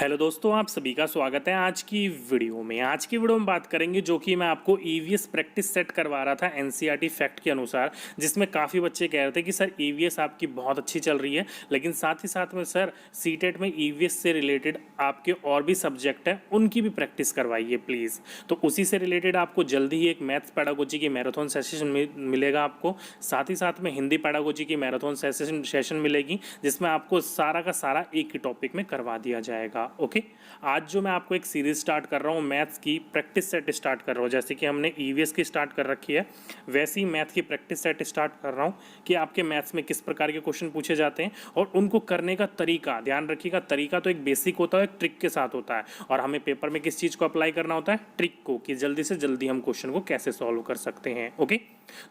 Hello दोस्तों, आप सभी का स्वागत है आज की वीडियो में। आज की वीडियो में बात करेंगे जो कि मैं आपको ईवीएस प्रैक्टिस सेट करवा रहा था एनसीईआरटी फैक्ट के अनुसार, जिसमें काफ़ी बच्चे कह रहे थे कि सर ईवीएस आपकी बहुत अच्छी चल रही है, लेकिन साथ ही साथ में सर सीटेट में ईवीएस से रिलेटेड आपके और भी सब्जेक्ट हैं, उनकी भी प्रैक्टिस करवाइए प्लीज़। तो उसी से रिलेटेड आपको जल्दी ही एक मैथ्स पेडागोजी की मैराथन सेशन मिलेगा आपको, साथ ही साथ में हिंदी पेडागोजी की मैराथन सेशन मिलेगी, जिसमें आपको सारा का सारा एक ही टॉपिक में करवा दिया जाएगा। ओके, आज जो मैं आपको एक सीरीज स्टार्ट कर रहा हूँ मैथ्स की प्रैक्टिस सेट स्टार्ट कर रहा हूँ। जैसे कि हमने ईवीएस की स्टार्ट कर रखी है, वैसे ही मैथ की प्रैक्टिस सेट स्टार्ट कर रहा हूँ कि आपके मैथ्स में किस प्रकार के क्वेश्चन पूछे जाते हैं और उनको करने का तरीका ध्यान रखिएगा। तरीका तो एक बेसिक होता है, एक ट्रिक के साथ होता है, और हमें पेपर में किस चीज़ को अप्लाई करना होता है, ट्रिक को, कि जल्दी से जल्दी हम क्वेश्चन को कैसे सॉल्व कर सकते हैं। ओके,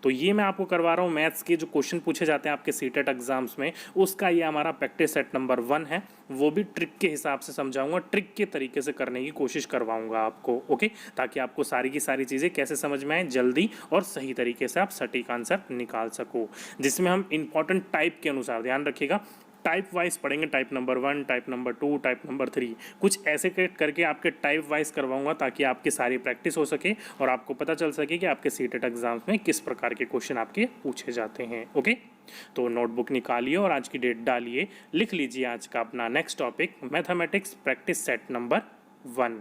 तो ये मैं आपको करवा रहा हूँ मैथ्स के जो क्वेश्चन पूछे जाते हैं आपके सीटेट एग्जाम्स में, उसका ये हमारा प्रैक्टिस सेट नंबर 1 है। वो भी ट्रिक के हिसाब से समझाऊंगा, ट्रिक के तरीके से करने की कोशिश करवाऊंगा आपको। ओके, ताकि आपको सारी की सारी चीज़ें कैसे समझ में आए, जल्दी और सही तरीके से आप सटीक आंसर निकाल सको, जिसमें हम इंपॉर्टेंट टाइप के अनुसार ध्यान रखिएगा, टाइप वाइज पढ़ेंगे। Type number 1, type number 2, type number 3, कुछ ऐसे करके आपके टाइप वाइज करवाऊंगा, ताकि आपकी सारी प्रैक्टिस हो सके और आपको पता चल सके कि आपके सीटेट एग्जाम्स में किस प्रकार के क्वेश्चन आपके पूछे जाते हैं। ओके, तो नोटबुक निकालिए और आज की डेट डालिए, लिख लीजिए आज का अपना next topic mathematics practice set number 1।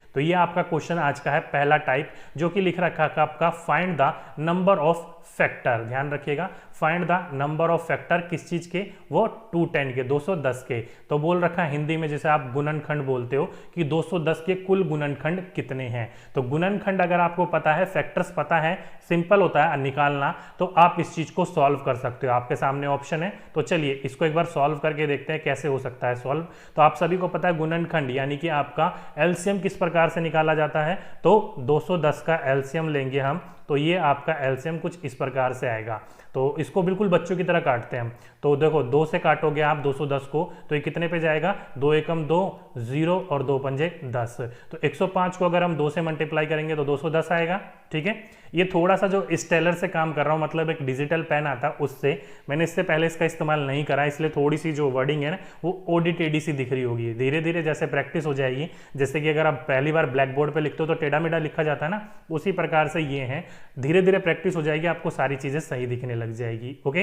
तो ये आपका क्वेश्चन आज का है पहला टाइप, जो कि लिख रखा है आपका find the number of factor. ध्यान रखिएगा, find the number of factor किस चीज के, वो 210 के, 210 के। तो बोल रखा है हिंदी में, जैसे आप गुणनखंड बोलते हो कि 210 के कुल गुणनखंड कितने हैं। तो गुणनखंड अगर आपको पता है, फैक्टर्स पता है, सिंपल होता है निकालना, तो आप इस चीज को सॉल्व कर सकते हो। आपके सामने ऑप्शन है, तो चलिए इसको एक बार सॉल्व करके देखते हैं कैसे हो सकता है सॉल्व। तो आप सभी को पता है गुणनखंड यानी कि आपका एलसीएम किस प्रकार से निकाला जाता है। तो 210 का एलसीएम लेंगे हम, तो ये आपका एलसीएम कुछ इस प्रकार से आएगा। तो इसको बिल्कुल बच्चों की तरह काटते हैं हम। तो देखो 2 से काटोगे आप 210 को, तो ये कितने पे जाएगा, 2 एकम 2, 0 और 2 पंजे 10। तो 105 को अगर हम 2 से मल्टीप्लाई करेंगे तो 210 आएगा। ठीक है, ये थोड़ा सा जो स्टेलर से काम कर रहा हूँ, मतलब एक डिजिटल पेन आता है उससे, मैंने इससे पहले इसका इस्तेमाल नहीं करा, इसलिए थोड़ी सी जो वर्डिंग है ना वो ओडी टेढ़ी सी दिख रही होगी। धीरे धीरे जैसे प्रैक्टिस हो जाएगी, जैसे कि अगर आप पहली बार ब्लैक बोर्ड पे लिखते हो तो टेढ़ा मेढ़ा लिखा जाता है ना, उसी प्रकार से ये है। धीरे धीरे प्रैक्टिस हो जाएगी, आपको सारी चीजें सही दिखने लग जाएगी। ओके,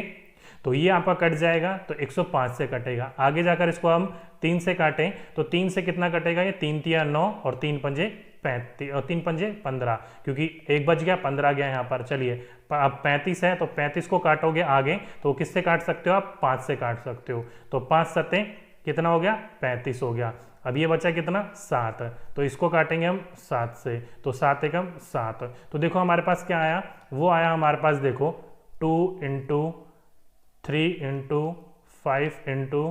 तो ये आपका कट जाएगा, तो 105 से कटेगा। आगे जाकर इसको हम 3 से काटें तो 3 से कितना कटेगा, ये 3 तिया 9 और 3 पंजे 35 और 3 पंजे 15, क्योंकि एक बच गया, 15 गया यहाँ पर। चलिए अब 35 है, तो 35 को काटोगे आगे तो किससे काट सकते हो आप, 5 से काट सकते हो। तो 5 सत्ते कितना हो गया, 35 हो गया। अब ये बचा कितना, 7, तो इसको काटेंगे हम 7 से, तो 7 एकम 7। तो देखो हमारे पास क्या आया, वो आया हमारे पास, देखो 2 इंटू 3 इंटू 5 इंटू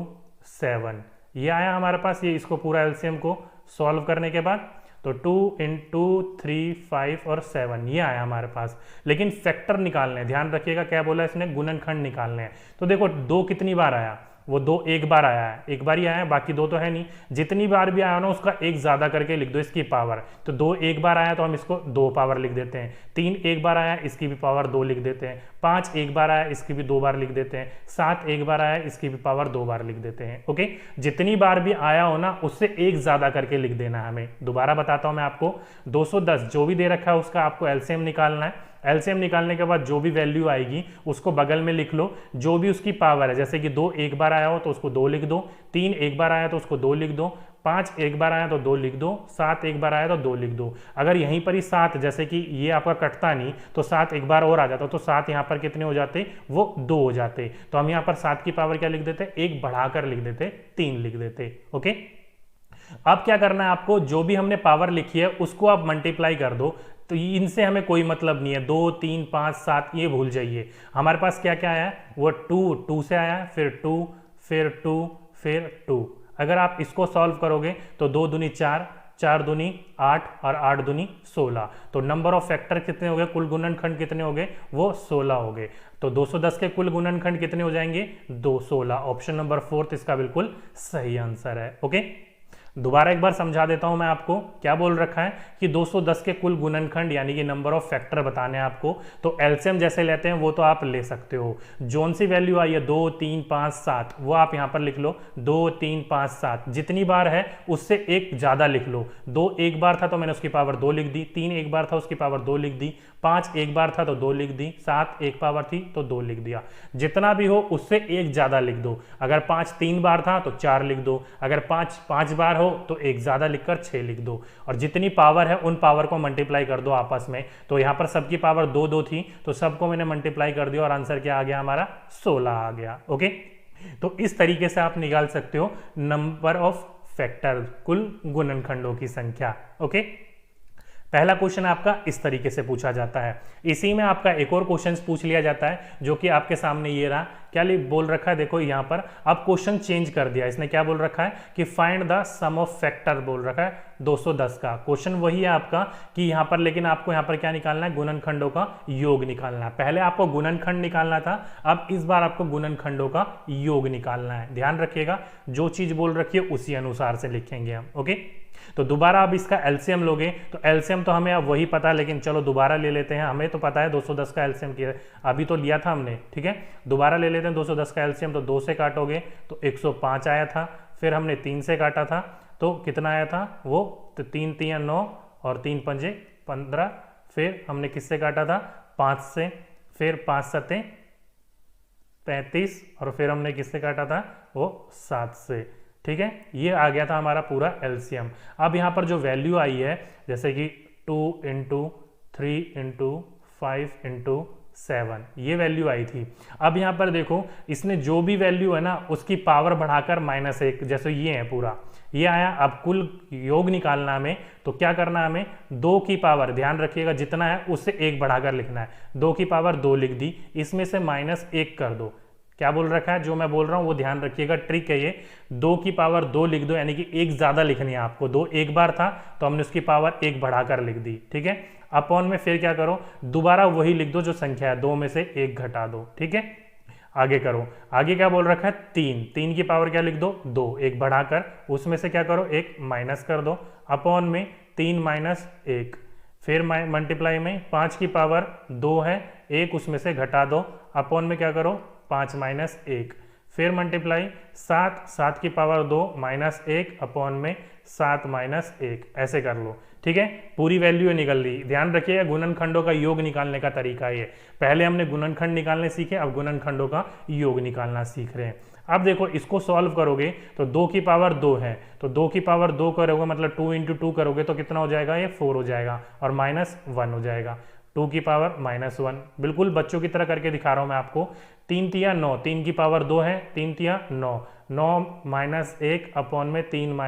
7, ये आया हमारे पास। ये इसको पूरा एलसीएम को सॉल्व करने के बाद तो 2 इंटू 3, 5 और 7 ये आया हमारे पास। लेकिन फैक्टर निकालने हैं, ध्यान रखिएगा क्या बोला इसने, गुणनखंड निकालने हैं। तो देखो 2 कितनी बार आया, वो 2 एक बार आया है, एक बार ही आया है, बाकी 2 तो है नहीं। जितनी बार भी आया ना उसका 1 ज्यादा करके लिख दो इसकी पावर। तो 2 एक बार आया तो हम इसको 2 पावर लिख देते हैं। 3 एक बार आया, इसकी भी पावर 2 लिख देते हैं। 5 एक बार आया, इसकी भी 2 बार लिख देते हैं। 7 एक बार आया, इसकी भी पावर 2 बार लिख देते हैं। ओके, जितनी बार भी आया हो ना उससे 1 ज्यादा करके लिख देना है हमें। दोबारा बताता हूं मैं आपको, 210 जो भी दे रखा है उसका आपको एलसीएम निकालना है। एलसीएम निकालने के बाद जो भी वैल्यू आएगी उसको बगल में लिख लो, जो भी उसकी पावर है। जैसे कि 2 एक बार आया हो तो उसको 2 लिख दो, 3 एक बार आया तो उसको 2 लिख दो, 5 एक बार आया तो 2 लिख दो, 7 एक बार आया तो 2 लिख दो। अगर यहीं पर ही 7, जैसे कि ये आपका कटता नहीं तो 7 एक बार और आ जाता, तो 7 यहाँ पर कितने हो जाते, वो 2 हो जाते। तो हम यहाँ पर 7 की पावर क्या लिख देते, 1 बढ़ाकर लिख देते, 3 लिख देते। ओके, अब क्या करना है आपको, जो भी हमने पावर लिखी है उसको आप मल्टीप्लाई कर दो। तो इनसे हमें कोई मतलब नहीं है, 2, 3, 5, 7 ये भूल जाइए। हमारे पास क्या क्या आया, वो 2 से आया, फिर 2, फिर 2, फिर 2। अगर आप इसको सॉल्व करोगे तो 2 दूनी 4, 4 दूनी 8 और 8 दूनी 16। तो नंबर ऑफ फैक्टर कितने हो गए, कुल गुणनखंड कितने हो गए, वो 16 हो गए। तो 210 के कुल गुणनखंड कितने हो जाएंगे, 16। ऑप्शन नंबर 4 इसका बिल्कुल सही आंसर है। ओके, दोबारा एक बार समझा देता हूं मैं आपको, क्या बोल रखा है कि 210 के कुल गुणनखंड यानी कि नंबर ऑफ फैक्टर बताने हैं आपको, तो एलसीएम जैसे लेते हैं वो तो आप ले सकते हो। जोन सी वैल्यू आई है 2 3 5 7, वो आप यहां पर लिख लो 2 3 5 7, जितनी बार है उससे एक ज्यादा लिख लो। 2 एक बार था तो मैंने उसकी पावर 2 लिख दी, 3 एक बार था उसकी पावर 2 लिख दी, 5 एक बार था तो 2 लिख दी, 7 एक पावर थी तो 2 लिख दिया। जितना भी हो उससे एक ज्यादा लिख दो। अगर 5 3 बार था तो 4 लिख दो, अगर 5 5 बार हो तो एक ज्यादा लिखकर 6 लिख दो, और जितनी पावर है उन पावर को मल्टीप्लाई कर दो आपस में। तो यहां पर सबकी पावर 2 2 थी तो सबको मैंने मल्टीप्लाई कर दिया और आंसर क्या आ गया हमारा 16 आ गया। ओके, तो इस तरीके से आप निकाल सकते हो नंबर ऑफ फैक्टर, कुल गुणनखंडों की संख्या। ओके, पहला क्वेश्चन आपका इस तरीके से पूछा जाता है। इसी में आपका एक और क्वेश्चन पूछ लिया जाता है जो कि आपके सामने ये रहा। क्या बोल रखा है, देखो यहाँ पर अब क्वेश्चन चेंज कर दिया इसने। क्या बोल रखा है कि find the sum of factor बोल रखा है 210 का। क्वेश्चन वही है आपका कि यहाँ पर, लेकिन आपको यहाँ पर क्या निकालना है, गुणनखंडों का योग निकालना है। पहले आपको गुणनखंड निकालना था, अब इस बार आपको गुणनखंडों का योग निकालना है। ध्यान रखिएगा, जो चीज बोल रखी है उसी अनुसार से लिखेंगे हम। ओके, तो दोबारा अब इसका एलसीएम लोगे तो एलसीएम तो हमें अब वही पता है, लेकिन चलो दोबारा ले लेते हैं। हमें तो पता है 210 का एलसीएम किया, अभी तो लिया था हमने, ठीक है। दोबारा ले लेते हैं 210 का एलसीएम। तो 2 से काटोगे तो 105 आया था, फिर हमने 3 से काटा था तो कितना आया था वो, तो 3 3 9 और 3 पंजे 15, फिर हमने किससे काटा था 5 से, फिर 5 7 35 और फिर हमने किससे काटा था वो 7 से, ठीक है। ये आ गया था हमारा पूरा एलसीएम। अब यहाँ पर जो वैल्यू आई है जैसे कि 2 × 3 × 5 × 7, ये वैल्यू आई थी। अब यहाँ पर देखो इसने जो भी वैल्यू है ना उसकी पावर बढ़ाकर -1, जैसे ये है पूरा ये आया। अब कुल योग निकालना हमें, तो क्या करना है हमें, 2 की पावर, ध्यान रखिएगा जितना है उससे 1 बढ़ाकर लिखना है। 2 की पावर 2 लिख दी, इसमें से -1 कर दो। क्या बोल रखा है, जो मैं बोल रहा हूं वो ध्यान रखिएगा, ट्रिक है ये। 2 की पावर 2 लिख दो, यानी कि 1 ज्यादा लिखनी है आपको। 2 एक बार था तो हमने उसकी पावर 1 बढ़ाकर लिख दी, ठीक है। अपॉन में फिर क्या करो, दोबारा वही लिख दो जो संख्या है, 2 में से 1 घटा दो, ठीक है। आगे करो, आगे क्या बोल रखा है 3 की पावर क्या लिख दो 2, 1 बढ़ाकर, उसमें से क्या करो 1 माइनस कर दो, अपॉन में 3 - 1, फिर मल्टीप्लाई में 5 की पावर 2 है, 1 उसमें से घटा दो, अपॉन में क्या करो 5 - 1, फिर मल्टीप्लाई 7 की पावर 2 -1 अपॉन में 7 - 1, ऐसे कर लो, ठीक है। पूरी वैल्यू निकल ली। ध्यान रखिएगा गुणनखंडों का योग निकालने का तरीका ये, पहले हमने गुणनखंड निकालने सीखे, अब गुणनखंडों का योग निकालना सीख रहे हैं। अब देखो इसको सॉल्व करोगे तो 2 की पावर 2 है, तो 2 की पावर 2 करोगे मतलब 2 × 2 करोगे तो कितना हो जाएगा, ये 4 हो जाएगा और -1 हो जाएगा। 2 की पावर -1, बिल्कुल बच्चों की तरह करके दिखा रहा हूं मैं आपको। 3 तिया 9, 3 की पावर 2 है, 3 तिया 9, 9 - 1 अपॉन में 3 -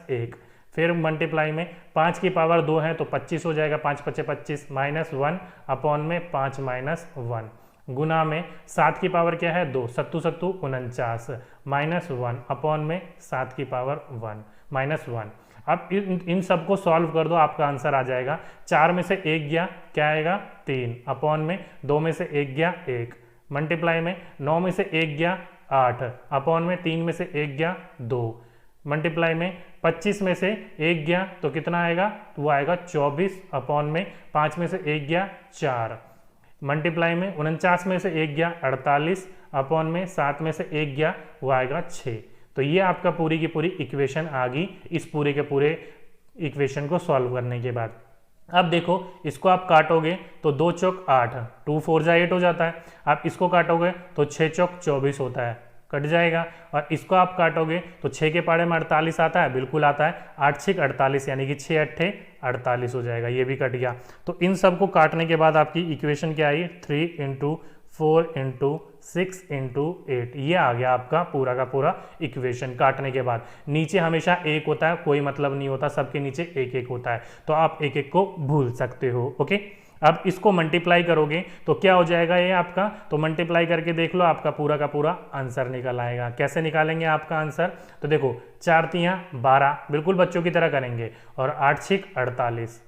1, फिर मल्टीप्लाई में 5 की पावर 2 है तो 25 हो जाएगा, 5 × 5 = 25, -1 अपॉन में 5 - 1, गुना में 7 की पावर क्या है 2, 7 7 49, -1 अपॉन में 7 की पावर 1 -1। अब इन सबको सॉल्व कर दो, आपका आंसर आ जाएगा। 4 में से 1 गया, क्या आएगा 3, अपॉन में 2 में से 1 गया 1, मल्टीप्लाई में 9 में से 1 गया 8, अपॉन में 3 में से 1 गया 2, मल्टीप्लाई में 25 में से 1 गया तो कितना आएगा, वो आएगा 24, अपॉन में 5 में से 1 गया 4, मल्टीप्लाई में 49 में से 1 गया 48, अपॉन में 7 में से 1 गया वो आएगा 6। तो ये आपका पूरी की पूरी इक्वेशन आ गई इस पूरे के पूरे इक्वेशन को सॉल्व करने के बाद। अब देखो इसको आप काटोगे तो 2 चौक 8, 2 4 जा 8 हो जाता है। आप इसको काटोगे तो 6 चौक 24 होता है, कट जाएगा। और इसको आप काटोगे तो 6 के पाड़े में 48 आता है, बिल्कुल आता है। 8 6 48 यानी कि 6 8 48 हो जाएगा, ये भी कट गया। तो इन सब को काटने के बाद आपकी इक्वेशन क्या आई, 3 × 4 × 6 × 8, ये आ गया आपका पूरा का पूरा इक्वेशन काटने के बाद। नीचे हमेशा 1 होता है, कोई मतलब नहीं होता, सबके नीचे 1 1 होता है, तो आप 1 1 को भूल सकते हो। ओके, अब इसको मल्टीप्लाई करोगे तो क्या हो जाएगा ये आपका, तो मल्टीप्लाई करके देख लो, आपका पूरा का पूरा आंसर निकल आएगा। कैसे निकालेंगे आपका आंसर, तो देखो 4 × 3 = 12, बिल्कुल बच्चों की तरह करेंगे, और 8 6 48,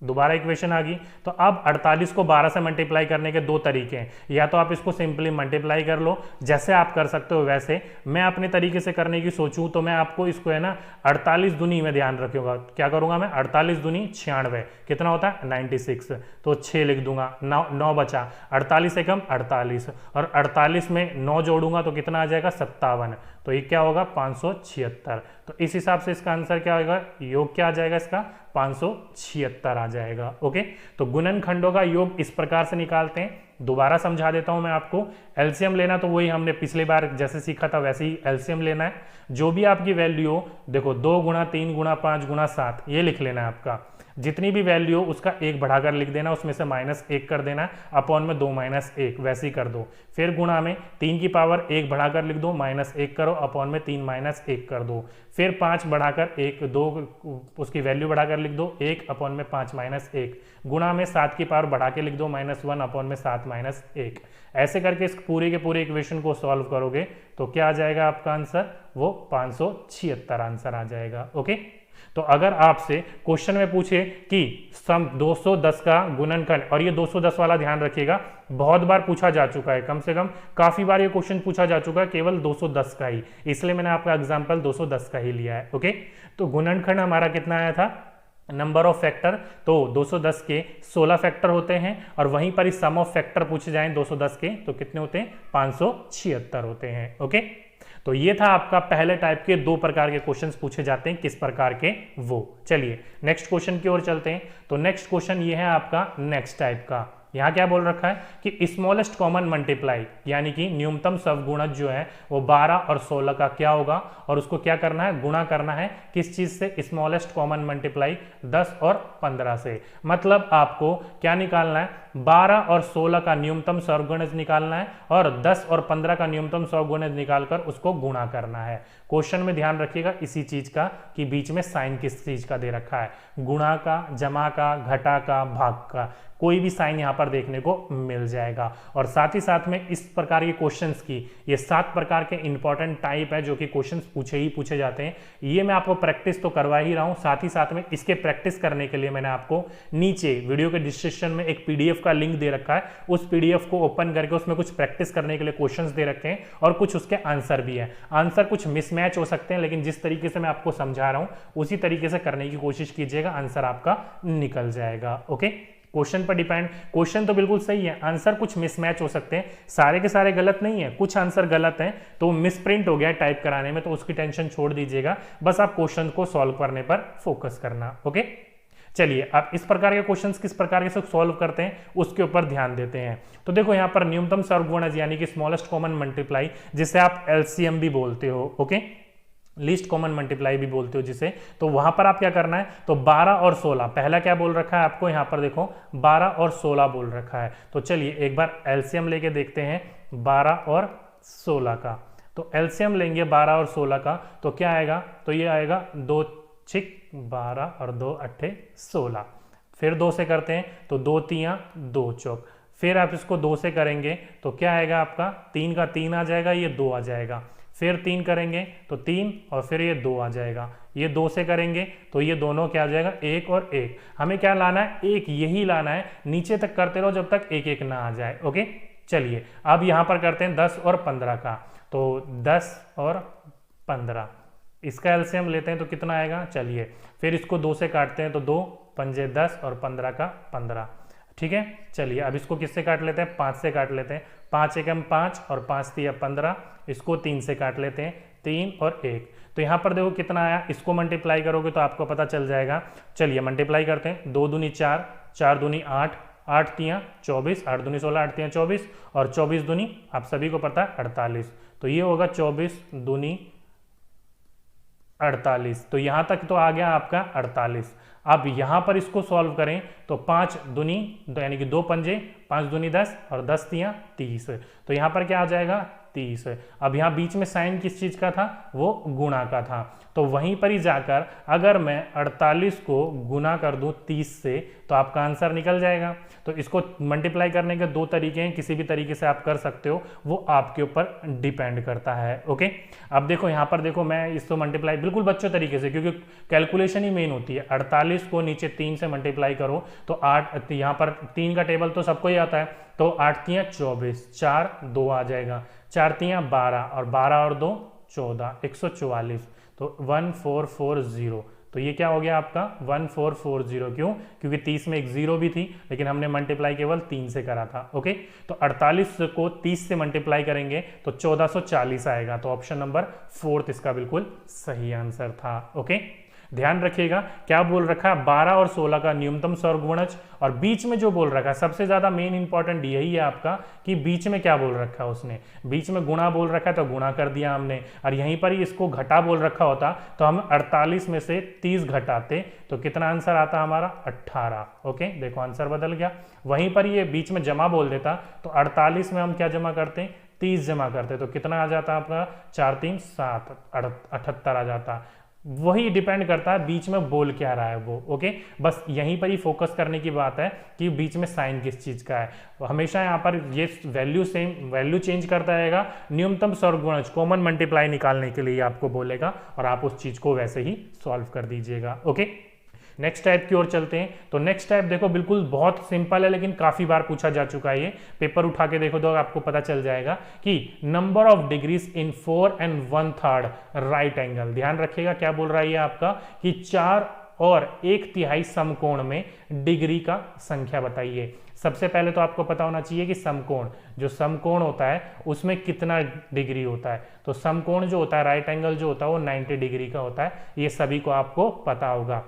दोबारा इक्वेशन आ गई। तो अब 48 को 12 से मल्टीप्लाई करने के दो तरीके हैं, या तो आप इसको सिंपली मल्टीप्लाई कर लो जैसे आप कर सकते हो वैसे, मैं अपने तरीके से करने की सोचूं तो मैं आपको इसको है ना 48 दूनी में ध्यान रखूंगा, क्या करूंगा मैं 48 दूनी 96, कितना होता है 96, तो 6 लिख दूंगा, 9 बचा, 48 एकम 48 और 48 में 9 जोड़ूंगा तो कितना आ जाएगा 57, तो ये क्या होगा 576। तो इस हिसाब से इसका आंसर क्या होगा, योग क्या आ जाएगा इसका 576 आ जाएगा। ओके, तो गुणनखंडों का योग इस प्रकार से निकालते हैं। दोबारा समझा देता हूं मैं आपको। एलसीएम लेना तो वही हमने पिछली बार जैसे सीखा था वैसे ही एलसीएम लेना है। जो भी आपकी वैल्यू हो, देखो 2 गुणा 3 गुणा 5 गुणा 7 ये लिख लेना है आपका। जितनी भी वैल्यू हो उसका एक बढ़ाकर लिख देना, उसमें से -1 कर देना, अपॉन में 2 - 1 वैसे ही कर दो। फिर गुणा में 3 की पावर 1 बढ़ाकर लिख दो, -1 करो, अपॉन में 3 - 1 कर दो। फिर 5 बढ़ाकर 1 2 उसकी वैल्यू बढ़ाकर लिख दो, 1 अपॉन में 5 - 1 गुणा में 7 की पावर बढ़ा के लिख दो, -1 अपॉन में 7 - 1। ऐसे करके इस पूरे के पूरे इक्वेशन को सॉल्व करोगे तो क्या आ जाएगा आपका आंसर, वो 576 आंसर आ जाएगा। ओके, तो अगर आपसे क्वेश्चन में पूछे कि सम 210 का गुणनखंड, और ये 210 वाला ध्यान रखिएगा बहुत बार पूछा जा चुका है, कम से कम काफी बार ये क्वेश्चन पूछा जा चुका है केवल 210 का ही, इसलिए मैंने आपका एग्जांपल 210 का ही लिया है। ओके, तो गुणनखंड हमारा कितना आया था, नंबर ऑफ फैक्टर, तो 210 के 16 फैक्टर होते हैं, और वहीं पर इस सम ऑफ फैक्टर पूछे जाएं 210 के तो कितने होते हैं 576 होते हैं। ओके, तो ये था आपका पहले टाइप के 2 प्रकार के क्वेश्चंस पूछे जाते हैं, किस प्रकार के वो। चलिए नेक्स्ट क्वेश्चन की ओर चलते हैं। तो नेक्स्ट क्वेश्चन ये है आपका नेक्स्ट टाइप का। यहाँ क्या बोल रखा है कि स्मॉलेस्ट कॉमन मल्टीप्लाई, यानी कि न्यूनतम सवगुणज जो है वो 12 और 16 का क्या होगा, और उसको क्या करना है, गुणा करना है किस चीज से, स्मॉलेस्ट कॉमन मल्टीप्लाई 10 और 15 से। मतलब आपको क्या निकालना है, 12 और 16 का न्यूनतम सवगुणज निकालना है, और 10 और 15 का न्यूनतम सवगुणज निकालकर उसको गुणा करना है। क्वेश्चन में ध्यान रखिएगा इसी चीज का कि बीच में साइन किस चीज का दे रखा है, गुणा का, जमा का, घटा का, भाग का, कोई भी साइन यहां पर देखने को मिल जाएगा। और साथ ही साथ में इस प्रकार के क्वेश्चंस की ये 7 प्रकार के इंपॉर्टेंट टाइप है जो कि क्वेश्चंस पूछे जाते हैं। ये मैं आपको प्रैक्टिस तो करवा ही रहा हूं, साथ ही साथ में इसके प्रैक्टिस करने के लिए मैंने आपको नीचे वीडियो के डिस्क्रिप्शन में एक पीडीएफ का लिंक दे रखा है, उस पीडीएफ को ओपन करके उसमें कुछ प्रैक्टिस करने के लिए क्वेश्चंस दे रखे हैं और कुछ उसके आंसर भी है। आंसर कुछ मिसमैच हो सकते हैं, लेकिन जिस तरीके से मैं आपको समझा रहा हूं उसी तरीके से करने की कोशिश कीजिएगा, आंसर आपका निकल जाएगा। ओके, क्वेश्चन पर डिपेंड, क्वेश्चन तो बिल्कुल सही है, आंसर कुछ मिसमैच हो सकते हैं, सारे के सारे गलत नहीं है, कुछ आंसर गलत हैं तो मिसप्रिंट हो गया टाइप कराने में, तो उसकी टेंशन छोड़ दीजिएगा, बस आप क्वेश्चन को सॉल्व करने पर फोकस करना। ओके, चलिए आप इस प्रकार के क्वेश्चंस किस प्रकार के सॉल्व करते हैं उसके ऊपर ध्यान देते हैं। तो देखो यहाँ पर न्यूनतम सवगुणज यानी कि स्मॉलेस्ट कॉमन मल्टीप्लाई, जिसे आप एलसीएम भी बोलते हो, ओके, लीस्ट कॉमन मल्टीप्लाई भी बोलते हो जिसे, तो वहां पर आप क्या करना है, तो 12 और 16, पहला क्या बोल रखा है आपको, यहाँ पर देखो 12 और 16 बोल रखा है। तो चलिए एक बार एलसीएम लेके देखते हैं 12 और 16 का। तो एलसीएम लेंगे 12 और 16 का तो क्या आएगा, तो ये आएगा 2 छिक 12 और 2 अट्ठे 16। फिर 2 से करते हैं तो 2 तियां 2 चौक, फिर आप इसको 2 से करेंगे तो क्या आएगा आपका, 3 का 3 आ जाएगा, ये 2 आ जाएगा, फिर 3 करेंगे तो 3 और फिर ये 2 आ जाएगा, ये 2 से करेंगे तो ये दोनों क्या आ जाएगा 1 और 1। हमें क्या लाना है, 1 यही लाना है, नीचे तक करते रहो जब तक 1 1 ना आ जाए। ओके, चलिए अब यहाँ पर करते हैं 10 और 15 का। तो 10 और 15 इसका एलसीएम लेते हैं तो कितना आएगा, चलिए फिर इसको 2 से काटते हैं तो 2 पंजे 10 और 15 का 15। ठीक है, चलिए अब इसको किससे काट लेते हैं, 5 से काट लेते हैं, 5 एकम 5 और 5 तिया 15, इसको 3 से काट लेते हैं, 3 और 1। तो यहाँ पर देखो कितना आया, इसको मल्टीप्लाई करोगे तो आपको पता चल जाएगा। चलिए मल्टीप्लाई करते हैं, 2 दूनी 4, 4 दूनी 8, 8 तियां 24, 8 दूनी 16, 8 तियां 24 और 24 दूनी आप सभी को पता है 48। तो ये होगा 24 दूनी 48। तो यहाँ तक तो आ गया आपका 48। अब यहाँ पर इसको सॉल्व करें तो 5 दूनी यानी कि 2 पंजे 5 दूनी 10 और 10 तियां 30। तो यहाँ पर क्या आ जाएगा 30। अब यहाँ बीच में साइन किस चीज़ का था, वो गुणा का था, तो वहीं पर ही जाकर अगर मैं 48 को गुना कर दूं 30 से तो आपका आंसर निकल जाएगा। तो इसको मल्टीप्लाई करने के दो तरीके हैं, किसी भी तरीके से आप कर सकते हो, वो आपके ऊपर डिपेंड करता है। ओके, अब देखो यहाँ पर देखो मैं इसको मल्टीप्लाई बिल्कुल बच्चों तरीके से, क्योंकि कैलकुलेशन ही मेन होती है। 48 को नीचे 3 से मल्टीप्लाई करो तो 8, यहाँ पर 3 का टेबल तो सबको ही आता है, तो 8 तियाँ 24, 4 2 आ जाएगा, 4 तियाँ 12 और 12 और 2 14, 144, तो 1440। तो ये क्या हो गया आपका 1440। क्यों? क्योंकि 30 में एक जीरो भी थी, लेकिन हमने मल्टीप्लाई केवल 3 से करा था। ओके, तो 48 को 30 से मल्टीप्लाई करेंगे तो 1440 आएगा। तो ऑप्शन नंबर 4 इसका बिल्कुल सही आंसर था। ओके, ध्यान रखिएगा क्या बोल रखा है, 12 और 16 का न्यूनतम स्वर्गगुणज, और बीच में जो बोल रखा है सबसे ज्यादा मेन इंपॉर्टेंट यही है आपका कि बीच में क्या बोल रखा है उसने। बीच में गुणा बोल रखा है तो गुणा कर दिया हमने, और यहीं पर ही इसको घटा बोल रखा होता तो हम 48 में से 30 घटाते तो कितना आंसर आता हमारा 18। ओके, देखो आंसर बदल गया। वहीं पर ये बीच में जमा बोल देता तो 48 में हम क्या जमा करते, 30 जमा करते, तो कितना आ जाता आपका 4 3 7 78 आ जाता। वही डिपेंड करता है बीच में बोल क्या रहा है वो। ओके, बस यहीं पर ही फोकस करने की बात है कि बीच में साइन किस चीज का है। हमेशा यहाँ पर ये वैल्यू सेम वैल्यू चेंज करता रहेगा, न्यूनतम स्वर्गगुणज कॉमन मल्टीप्लाई निकालने के लिए आपको बोलेगा और आप उस चीज को वैसे ही सॉल्व कर दीजिएगा। ओके, नेक्स्ट टाइप की ओर चलते हैं। तो नेक्स्ट टाइप देखो बिल्कुल बहुत सिंपल है, लेकिन काफी बार पूछा जा चुका है। ये पेपर उठा के देखो तो आपको पता चल जाएगा कि number of degrees in 4 1/3 right angle. ध्यान रखिएगा क्या बोल रहा है ये आपका कि 4 और 1/3 समकोण में डिग्री का संख्या बताइए। सबसे पहले तो आपको पता होना चाहिए कि समकोण, जो समकोण होता है उसमें कितना डिग्री होता है। तो समकोण जो होता है, राइट एंगल जो होता है वो 90 डिग्री का होता है। ये सभी को आपको पता होगा।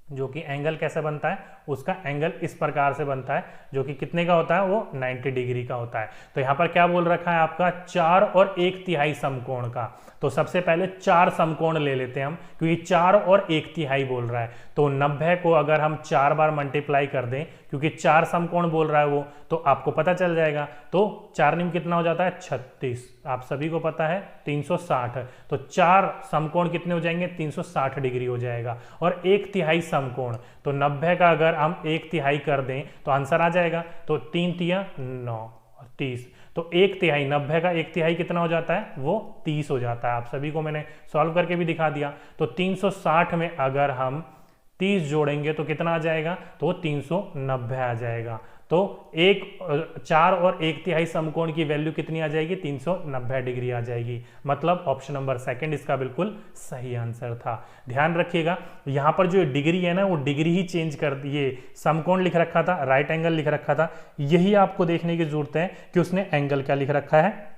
जो कि एंगल कैसे बनता है, उसका एंगल इस प्रकार से बनता है, जो कि कितने का होता है, वो 90 डिग्री का होता है। तो यहाँ पर क्या बोल रखा है आपका 4 और 1/3 समकोण का। तो सबसे पहले 4 समकोण ले लेते हैं हम, क्योंकि 4 और 1/3 बोल रहा है। तो 90 को अगर हम 4 बार मल्टीप्लाई कर दें, क्योंकि 4 समकोण बोल रहा है वो, तो आपको पता चल जाएगा। तो 4 निम कितना हो जाता है 36, आप सभी को पता है 360। तो 4 समकोण कितने हो जाएंगे 360 डिग्री हो जाएगा। और 1/3 समकोण, तो 90 का अगर हम 1/3 कर दें तो आंसर आ जाएगा। तो 3 तिया 9 और 30, तो 1/3 90 का 1/3 कितना हो जाता है, वो 30 हो जाता है। आप सभी को मैंने सॉल्व करके भी दिखा दिया। तो 360 में अगर हम 30 जोड़ेंगे तो कितना आ जाएगा, तो 390 आ जाएगा। तो 4 और 1/3 समकोण की वैल्यू कितनी आ जाएगी, 390 डिग्री आ जाएगी। मतलब ऑप्शन नंबर 2 इसका बिल्कुल सही आंसर था। ध्यान रखिएगा यहाँ पर जो डिग्री है ना, वो डिग्री ही चेंज कर दी। ये समकोण लिख रखा था, राइट एंगल लिख रखा था, यही आपको देखने की जरूरत है कि उसने एंगल क्या लिख रखा है।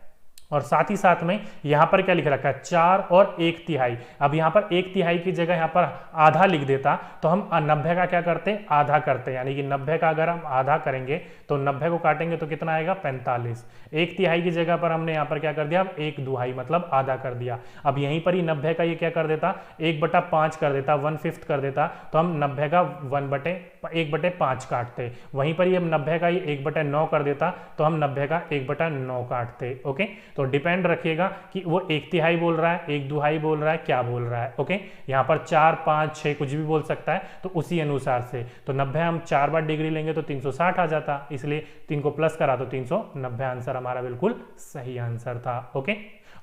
और साथ ही साथ में यहाँ पर क्या लिख रखा है 4 और 1/3। अब यहाँ पर 1/3 की जगह यहाँ पर आधा लिख देता तो हम 90 का क्या करते, आधा करते। यानी कि 90 का अगर हम आधा करेंगे तो 90 को काटेंगे तो कितना आएगा 45। 1/3 की जगह पर हमने यहाँ पर क्या कर दिया, 1/2 मतलब आधा कर दिया। अब यहीं पर ही 90 का ये क्या कर देता, 1/5 कर देता, 1/5 कर देता, तो हम 90 का 1/5 काटते। वहीं पर ही हम 90 का ये 1/9 कर देता तो हम 90 का 1/9 काटते। ओके, तो डिपेंड रखिएगा कि वो 1/3 बोल रहा है, 1/2 बोल रहा है, क्या बोल रहा है। ओके, यहाँ पर 4 5 6 कुछ भी बोल सकता है, तो उसी अनुसार से। तो 90 हम 4 बार डिग्री लेंगे तो 360 आ जाता, इसलिए 3 को प्लस करा तो 390 आंसर हमारा बिल्कुल सही आंसर था। ओके,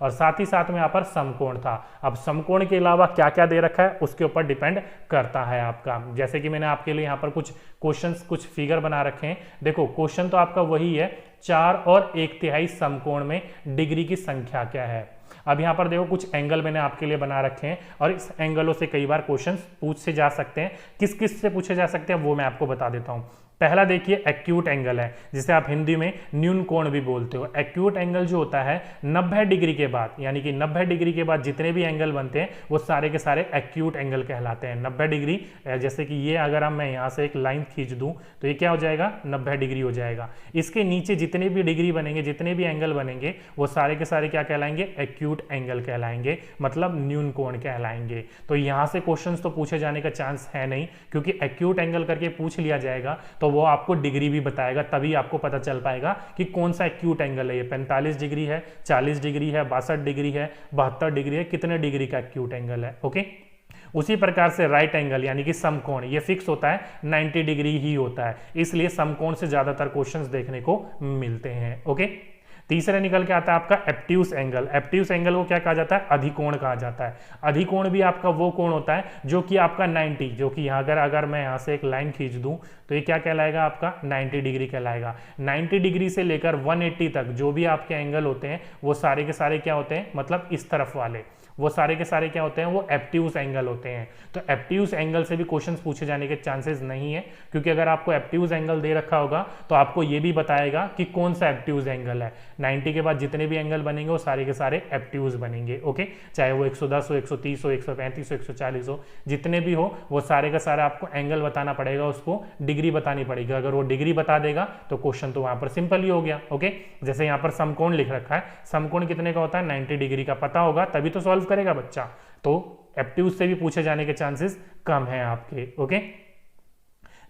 और साथ ही साथ में यहाँ पर समकोण था। अब समकोण के अलावा क्या क्या दे रखा है उसके ऊपर डिपेंड करता है आपका। जैसे कि मैंने आपके लिए यहाँ पर कुछ क्वेश्चंस, कुछ फिगर बना रखे हैं। देखो क्वेश्चन तो आपका वही है, 4 और 1/3 समकोण में डिग्री की संख्या क्या है। अब यहाँ पर देखो कुछ एंगल मैंने आपके लिए बना रखे हैं और इस एंगलों से कई बार क्वेश्चंस पूछे जा सकते हैं। किस किस से पूछे जा सकते हैं वो मैं आपको बता देता हूँ। पहला देखिए एक्यूट एंगल है, जिसे आप हिंदी में न्यून कोण भी बोलते हो। एक्यूट एंगल जो होता है 90 डिग्री के बाद, यानी कि 90 डिग्री के बाद जितने भी एंगल बनते हैं वो सारे के सारे एक्यूट एंगल कहलाते हैं। 90 डिग्री, जैसे कि ये अगर हम मैं यहाँ से एक लाइन खींच दूं तो ये क्या हो जाएगा 90 डिग्री हो जाएगा। इसके नीचे जितने भी डिग्री बनेंगे, जितने भी एंगल बनेंगे वो सारे के सारे क्या कहलाएंगे, एक्यूट एंगल कहलाएंगे, मतलब न्यून कोण कहलाएंगे। तो यहाँ से क्वेश्चन तो पूछे जाने का चांस है नहीं, क्योंकि एक्यूट एंगल करके पूछ लिया जाएगा तो तो वो आपको डिग्री भी बताएगा, तभी आपको पता चल पाएगा कि कौन सा एक्यूट एंगल है। ये 45 डिग्री है, 40 डिग्री है, 62 डिग्री है, 72 डिग्री है, कितने डिग्री का एक्यूट एंगल है। ओके, उसी प्रकार से राइट एंगल यानी कि समकोण, ये फिक्स होता है 90 डिग्री ही होता है, इसलिए समकोण से ज्यादातर क्वेश्चंस देखने को मिलते हैं। ओके, तीसरा निकल के आता है आपका एप्ट्यूस एंगल। एप्ट्यूस एंगल को क्या कहा जाता है? अधिकोण कहा जाता है। अधिकोण भी आपका वो कोण होता है जो कि आपका 90, जो कि यहाँ अगर मैं यहाँ से एक लाइन खींच दूं तो ये क्या कहलाएगा? आपका 90 डिग्री कहलाएगा। 90 डिग्री से लेकर 180 तक जो भी आपके एंगल होते हैं वो सारे के सारे क्या होते हैं? मतलब इस तरफ वाले, वो सारे के सारे क्या होते हैं? वो एप्ट्यूस एंगल होते हैं। तो एप्ट्यूस एंगल से भी क्वेश्चंस पूछे जाने के चांसेस नहीं है, क्योंकि अगर आपको एप्ट्यूस एंगल दे रखा होगा तो आपको ये भी बताएगा कि कौन सा एप्ट्यूस एंगल है। 90 के बाद जितने भी एंगल बनेंगे वो सारे के सारे एप्ट्यूस बनेंगे। ओके, चाहे वो 110 हो, 130 हो, 135 हो, 140 हो, जितने भी हो वो सारे का सारा आपको एंगल बताना पड़ेगा, उसको डिग्री बतानी पड़ेगी। अगर वो डिग्री बता देगा तो क्वेश्चन तो वहां पर सिंपल ही हो गया। ओके, जैसे यहाँ पर समकोण लिख रखा है, समकोण कितने का होता है? 90 डिग्री का पता होगा तभी तो सॉल्व करेगा बच्चा, तो एप्ट्यूस से भी पूछे जाने के चांसेस कम है आपके। ओके,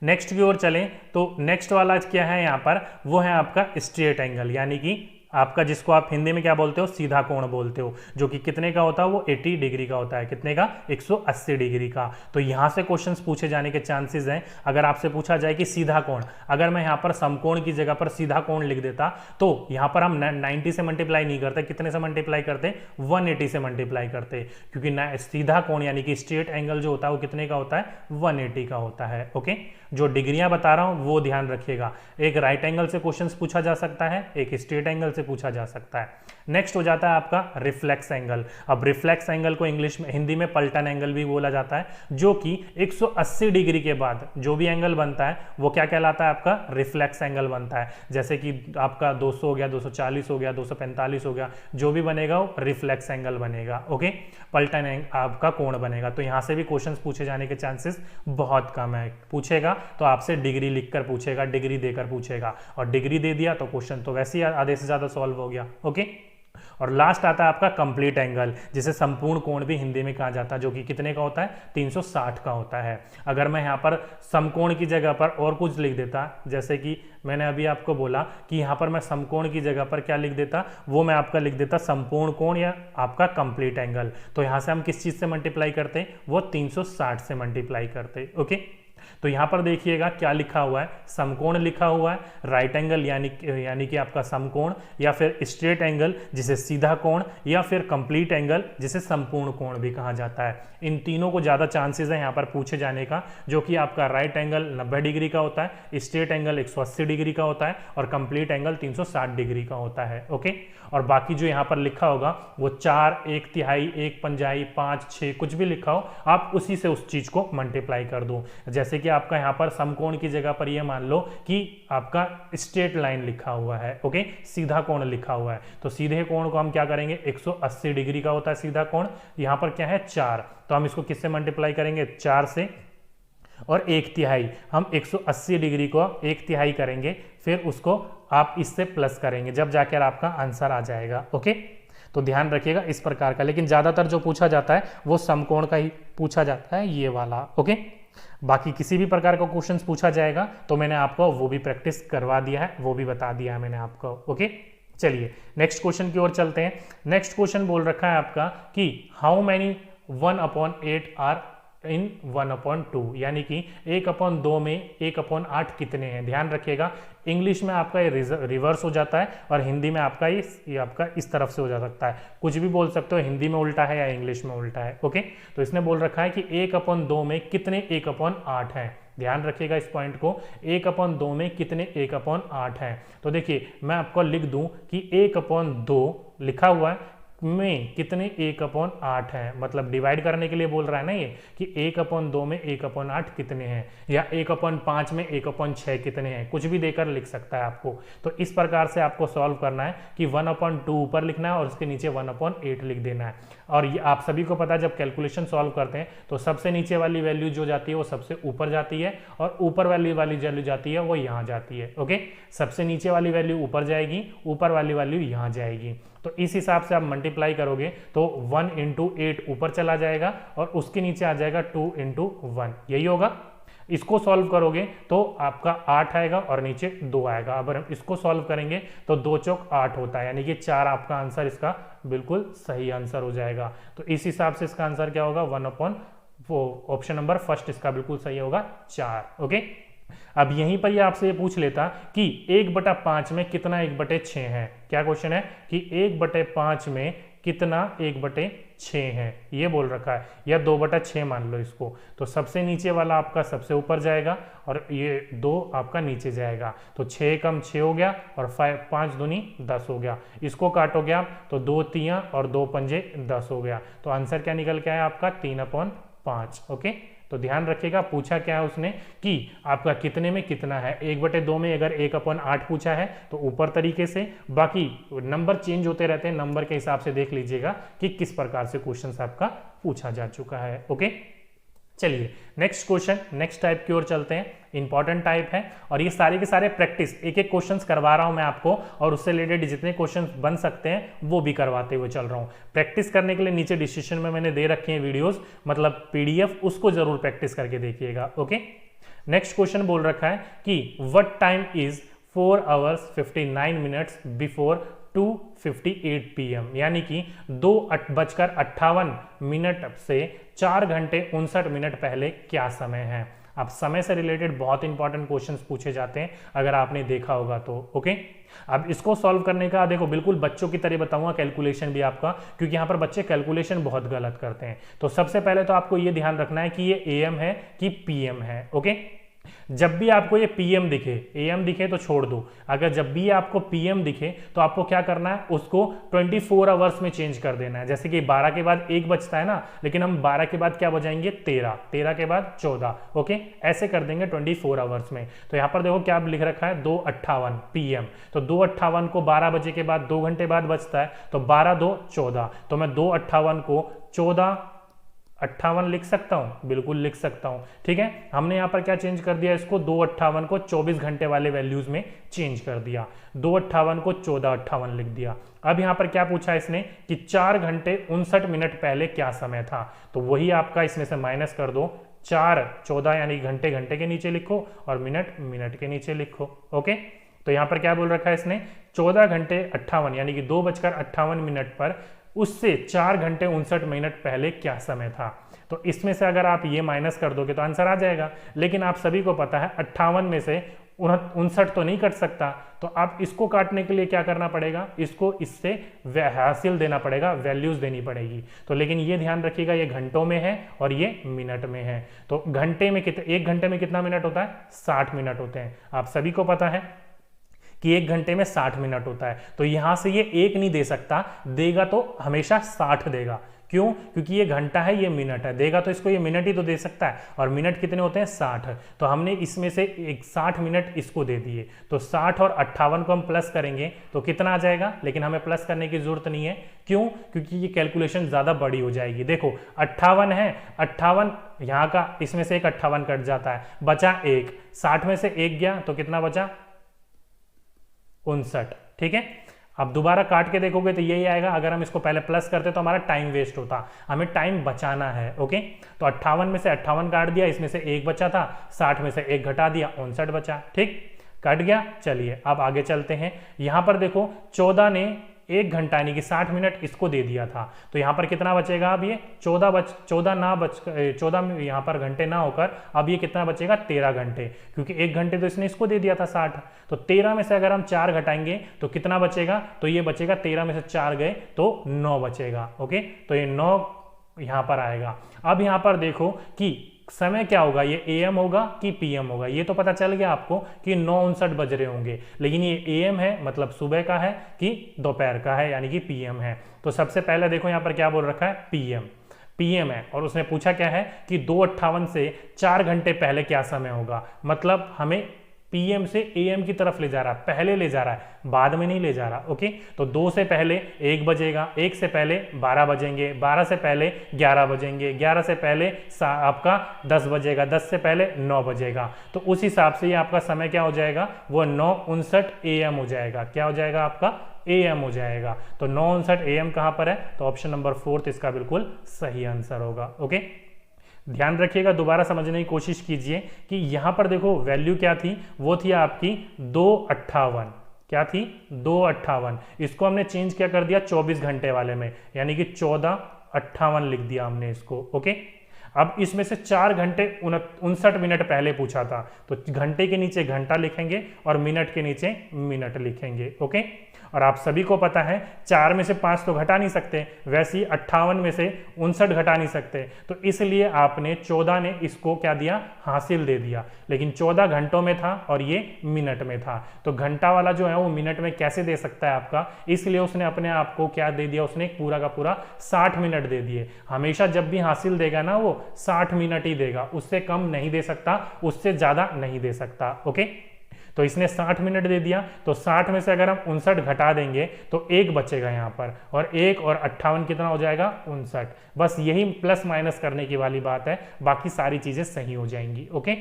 नेक्स्ट की ओर चलें तो नेक्स्ट वाला क्या है यहाँ पर? वो है आपका स्ट्रेट एंगल, यानी कि आपका जिसको आप हिंदी में क्या बोलते हो? सीधा कोण बोलते हो, जो कि कितने का होता है? वो 80 डिग्री का होता है। कितने का? 180 डिग्री का। तो यहां से क्वेश्चंस पूछे जाने के चांसेस हैं। अगर आपसे पूछा जाए कि सीधा कोण, अगर मैं यहां पर समकोण की जगह पर सीधा कोण लिख देता तो यहां पर हम 90 से मल्टीप्लाई नहीं करते, कितने से मल्टीप्लाई करते? 180 से मल्टीप्लाई करते, क्योंकि सीधा कोण यानी कि स्ट्रेट एंगल जो होता है वो कितने का होता है? 180 का होता है। ओके, जो डिग्रियां बता रहा हूं वो ध्यान रखिएगा। एक राइट एंगल से क्वेश्चंस पूछा जा सकता है, एक स्ट्रेट एंगल से पूछा जा सकता है। नेक्स्ट हो जाता है आपका रिफ्लेक्स एंगल। अब रिफ्लेक्स एंगल को इंग्लिश में, हिंदी में पलटन एंगल भी बोला जाता है, जो कि 180 डिग्री के बाद जो भी एंगल बनता है वो क्या कहलाता है? आपका रिफ्लेक्स एंगल बनता है। जैसे कि आपका 200 हो गया, 240 हो गया, 245 हो गया, जो भी बनेगा वो रिफ्लेक्स एंगल बनेगा। ओके, पलटन आपका कोण बनेगा। तो यहां से भी क्वेश्चंस पूछे जाने के चांसेस बहुत कम है। पूछेगा तो आपसे डिग्री लिखकर पूछेगा, डिग्री देकर पूछेगा, और डिग्री दे दिया तो क्वेश्चन तो वैसे ही आधे से ज्यादा सॉल्व हो गया। ओके, और लास्ट आता है आपका कंप्लीट एंगल, जिसे संपूर्ण कोण भी हिंदी में कहा जाता है, जो कि कितने का होता है? 360 का होता है। अगर मैं यहाँ पर समकोण की जगह पर और कुछ लिख देता, जैसे कि मैंने अभी आपको बोला कि यहाँ पर मैं समकोण की जगह पर क्या लिख देता, वो मैं आपका लिख देता संपूर्ण कोण या आपका कंप्लीट एंगल। तो यहाँ से हम किस चीज से मल्टीप्लाई करते? वो 360 से मल्टीप्लाई करते। ओके, तो यहां पर देखिएगा क्या लिखा हुआ है? समकोण लिखा हुआ है, राइट एंगल यानी कि आपका समकोण, या फिर स्ट्रेट एंगल जिसे सीधा कोण, या फिर कंप्लीट एंगल जिसे संपूर्ण कोण भी कहा जाता है। इन तीनों को ज्यादा चांसेस है यहां पर पूछे जाने का, जो कि आपका राइट एंगल 90 डिग्री का होता है, स्ट्रेट एंगल 180 डिग्री का होता है, और कंप्लीट एंगल 360 डिग्री का होता है। ओके, और बाकी जो यहाँ पर लिखा होगा वो 4, 1/3, 1/5, 5, 6 कुछ भी लिखा हो, आप उसी से उस चीज को मल्टीप्लाई कर दो। जैसे कि आपका यहाँ पर समकोण की जगह पर ये मान लो कि आपका स्ट्रेट लाइन लिखा हुआ है। ओके, सीधा कोण लिखा हुआ है, तो सीधे कोण को हम क्या करेंगे? 180 डिग्री का होता है सीधा कोण। यहाँ पर क्या है? 4, तो हम इसको किससे मल्टीप्लाई करेंगे? 4 से, और 1/3 हम 180 डिग्री को 1/3 करेंगे, फिर उसको आप इससे प्लस करेंगे, जब जाकर आपका आंसर आ जाएगा। ओके, तो ध्यान रखिएगा इस प्रकार का। लेकिन ज्यादातर जो पूछा जाता है वो समकोण का ही पूछा जाता है, ये वाला। ओके, बाकी किसी भी प्रकार का क्वेश्चन पूछा जाएगा तो मैंने आपको वो भी प्रैक्टिस करवा दिया है, वो भी बता दिया है मैंने आपको। ओके, चलिए नेक्स्ट क्वेश्चन की ओर चलते हैं। नेक्स्ट क्वेश्चन बोल रखा है आपका कि हाउ मैनी 1/8 आर इन 1/2, यानी कि 1/2 में 1/8 कितने हैं? ध्यान रखिएगा, इंग्लिश में आपका ये रिवर्स हो जाता है और हिंदी में आपका ये आपका इस तरफ से हो जा सकता है। कुछ भी बोल सकते हो, हिंदी में उल्टा है या इंग्लिश में उल्टा है। ओके, तो इसने बोल रखा है कि 1/2 में कितने 1/8 हैं। ध्यान रखिएगा इस पॉइंट को, 1/2 में कितने 1/8 हैं। तो देखिए मैं आपको लिख दूं कि 1/2 लिखा हुआ है में कितने 1/8 है, मतलब डिवाइड करने के लिए बोल रहा है ना ये कि 1/2 में 1/8 कितने हैं, या 1/5 में 1/6 कितने हैं, कुछ भी देकर लिख सकता है आपको। तो इस प्रकार से आपको सॉल्व करना है कि 1/2 ऊपर लिखना है और उसके नीचे 1/8 लिख देना है। और ये आप सभी को पता है जब कैलकुलेशन सॉल्व करते हैं तो सबसे नीचे वाली वैल्यू जो जाती है वो सबसे ऊपर जाती है, और ऊपर वाली वैल्यू जाती है वो यहाँ जाती है। ओके, सबसे नीचे वाली वैल्यू ऊपर जाएगी, ऊपर वाली वैल्यू यहाँ जाएगी। तो इस हिसाब से आप मल्टीप्लाई करोगे तो 1 × 8 ऊपर चला जाएगा और उसके नीचे आ जाएगा 2 × 1, यही होगा। इसको सॉल्व करोगे तो आपका 8 आएगा और नीचे 2 आएगा। अब हम इसको सॉल्व करेंगे तो 2 चौक 8 होता है, यानी कि 4 आपका आंसर इसका बिल्कुल सही आंसर हो जाएगा। तो इस हिसाब से इसका आंसर क्या होगा 1/4, ऑप्शन नंबर फर्स्ट इसका बिल्कुल सही होगा 4। ओके, अब यहीं पर ये आपसे ये पूछ लेता कि 1/5 में कितना 1/6 है। क्या क्वेश्चन है कि 1/5 में कितना 1/6 है, ये बोल रखा है, या 2/6 मान लो इसको। तो सबसे नीचे वाला आपका सबसे ऊपर जाएगा और ये 2 आपका नीचे जाएगा। तो 6 कम 6 हो गया और 5 दूनी 10 हो गया। इसको काटोगे आप तो 2 तियां और 2 पंजे 10 हो गया। तो आंसर क्या निकल के आया आपका 3/5। ओके, तो ध्यान रखिएगा पूछा क्या है उसने कि आपका कितने में कितना है। 1/2 में अगर 1/8 पूछा है तो ऊपर तरीके से, बाकी नंबर चेंज होते रहते हैं, नंबर के हिसाब से देख लीजिएगा कि किस प्रकार से क्वेश्चन आपका पूछा जा चुका है। ओके, चलिए नेक्स्ट क्वेश्चन, नेक्स्ट टाइप की ओर चलते हैं। इंपॉर्टेंट टाइप है और ये सारे के सारे प्रैक्टिस एक एक क्वेश्चंस करवा रहा हूं मैं आपको, और उससे रिलेटेड जितने क्वेश्चंस बन सकते हैं वो भी करवाते हुए चल रहा हूं। प्रैक्टिस करने के लिए नीचे डिस्क्रिप्शन में मैंने दे रखे हैं वीडियोस, मतलब पीडीएफ, उसको जरूर प्रैक्टिस करके देखिएगा। ओके, नेक्स्ट क्वेश्चन बोल रखा है कि what time is 4 hours 59 minutes before 2:58 PM, यानी कि 2:58 से 4 घंटे 59 मिनट पहले क्या समय है। अब समय से रिलेटेड बहुत इंपॉर्टेंट क्वेश्चंस पूछे जाते हैं अगर आपने देखा होगा तो। ओके, अब इसको सॉल्व करने का देखो बिल्कुल बच्चों की तरह बताऊंगा, कैलकुलेशन भी आपका, क्योंकि यहाँ पर बच्चे कैलकुलेशन बहुत गलत करते हैं। तो सबसे पहले तो आपको ये ध्यान रखना है कि ये AM है कि PM है। ओके, जब भी आपको ये PM दिखे, AM दिखे तो छोड़ दो, अगर जब भी आपको PM दिखे तो आपको क्या करना है, उसको 24 आवर्स में चेंज कर देना है। जैसे कि 12 के बाद 1 बजता है ना, लेकिन हम 12 के बाद क्या बजाएंगे 13, 13 के बाद 14। ओके, ऐसे कर देंगे 24 आवर्स में। तो यहाँ पर देखो क्या लिख रखा है 2:58 PM, तो 2:58 को 12 बजे के बाद 2 घंटे बाद बजता है, तो 12 2 14, तो मैं 2:58 को 14:58 लिख सकता हूं, बिल्कुल लिख सकता हूं। ठीक है, हमने यहां पर क्या चेंज कर दिया, इसको 2:58 को 24 घंटे वाले वैल्यूज में चेंज कर दिया, 2:58 को 14:58 लिख दिया। अब यहां पर क्या पूछा इसने कि 4 घंटे 59 मिनट पहले क्या समय था, तो वही आपका इसमें से माइनस कर दो, 4 14 यानी घंटे घंटे के नीचे लिखो और मिनट मिनट के नीचे लिखो। ओके, तो यहां पर क्या बोल रखा है इसने 14 घंटे 58 यानी कि 2:58 पर उससे 4 घंटे 59 मिनट पहले क्या समय था। तो इसमें से अगर आप ये माइनस कर दोगे तो आंसर आ जाएगा, लेकिन आप सभी को पता है 58 में से 59 तो नहीं कट सकता, तो आप इसको काटने के लिए क्या करना पड़ेगा, इसको इससे हासिल देना पड़ेगा, वैल्यूज देनी पड़ेगी। तो लेकिन ये ध्यान रखिएगा ये घंटों में है और ये मिनट में है। तो घंटे में कितने, 1 घंटे में कितना मिनट होता है 60 मिनट होते हैं, आप सभी को पता है कि 1 घंटे में 60 मिनट होता है। तो यहां से ये 1 नहीं दे सकता, देगा तो हमेशा 60 देगा। क्यों, क्योंकि ये घंटा है ये मिनट है, देगा तो इसको ये मिनट ही तो दे सकता है, और मिनट कितने होते हैं 60। तो हमने इसमें से 60 मिनट इसको दे दिए, तो 60 और 58 को हम प्लस करेंगे तो कितना आ जाएगा, लेकिन हमें प्लस करने की जरूरत नहीं है। क्यों, क्योंकि ये कैलकुलेशन ज्यादा बड़ी हो जाएगी। देखो 58 है, 58 यहाँ का, इसमें से एक 58 कट जाता है, बचा 1, 60 में से 1 गया तो कितना बचा 59। ठीक है, अब दोबारा काट के देखोगे तो यही आएगा। अगर हम इसको पहले प्लस करते तो हमारा टाइम वेस्ट होता, हमें टाइम बचाना है। ओके, तो 58 में से 58 काट दिया, इसमें से 1 बचा था, 60 में से 1 घटा दिया, 59 बचा। ठीक, कट गया। चलिए अब आगे चलते हैं। यहां पर देखो 14 ने 1 घंटा यानी कि 60 मिनट इसको दे दिया था, तो यहाँ पर कितना बचेगा, अब ये 14 यहाँ पर घंटे ना होकर अब ये कितना बचेगा 13 घंटे, क्योंकि 1 घंटे तो इसने इसको दे दिया था 60। तो 13 में से अगर हम 4 घटाएंगे तो कितना बचेगा, तो ये बचेगा 13 में से 4 गए तो 9 बचेगा। ओके, तो ये 9 यहाँ पर आएगा। अब यहाँ पर देखो कि समय क्या होगा, ये AM होगा कि PM होगा, ये तो पता चल गया आपको कि 9:59 बज रहे होंगे, लेकिन ये AM है मतलब सुबह का है कि दोपहर का है यानी कि PM है। तो सबसे पहले देखो यहाँ पर क्या बोल रखा है PM है, और उसने पूछा क्या है कि 2:58 से 4 घंटे पहले क्या समय होगा, मतलब हमें PM से AM की तरफ ले जा रहा है, पहले ले जा रहा है, बाद में नहीं ले जा रहा। ओके, तो 2 से पहले 1 बजेगा, 1 से पहले 12 बजेंगे, 12 से पहले 11 बजेंगे, 11 से पहले आपका 10 बजेगा, 10 से पहले 9 बजेगा। तो उस हिसाब से ये आपका समय क्या हो जाएगा, वो 9:59 AM हो जाएगा। क्या हो जाएगा आपका AM हो जाएगा। तो 9:59 AM कहां पर है, तो ऑप्शन नंबर 4 इसका बिल्कुल सही आंसर होगा। ओके, ध्यान रखिएगा, दोबारा समझने की कोशिश कीजिए कि यहां पर देखो वैल्यू क्या थी, वो थी आपकी 258। क्या थी? 258। इसको हमने चेंज क्या कर दिया 24 घंटे वाले में, यानी कि 1458 लिख दिया हमने इसको। ओके, अब इसमें से 4 घंटे 59 मिनट पहले पूछा था, तो घंटे के नीचे घंटा लिखेंगे और मिनट के नीचे मिनट लिखेंगे। ओके, और आप सभी को पता है 4 में से 5 तो घटा नहीं सकते, वैसे ही 58 में से 59 घटा नहीं सकते, तो इसलिए आपने 14 ने इसको क्या दिया, हासिल दे दिया। लेकिन 14 घंटों में था और ये मिनट में था, तो घंटा वाला जो है वो मिनट में कैसे दे सकता है आपका, इसलिए उसने अपने आप को क्या दे दिया, उसने पूरा का पूरा 60 मिनट दे दिए। हमेशा जब भी हासिल देगा ना वो 60 मिनट ही देगा, उससे कम नहीं दे सकता, उससे ज्यादा नहीं दे सकता। ओके, तो इसने 60 मिनट दे दिया, तो 60 में से अगर हम 59 घटा देंगे तो 1 बचेगा यहाँ पर, और 1 और 58 कितना हो जाएगा, 59। बस यही प्लस माइनस करने की वाली बात है, बाकी सारी चीजें सही हो जाएंगी। ओके,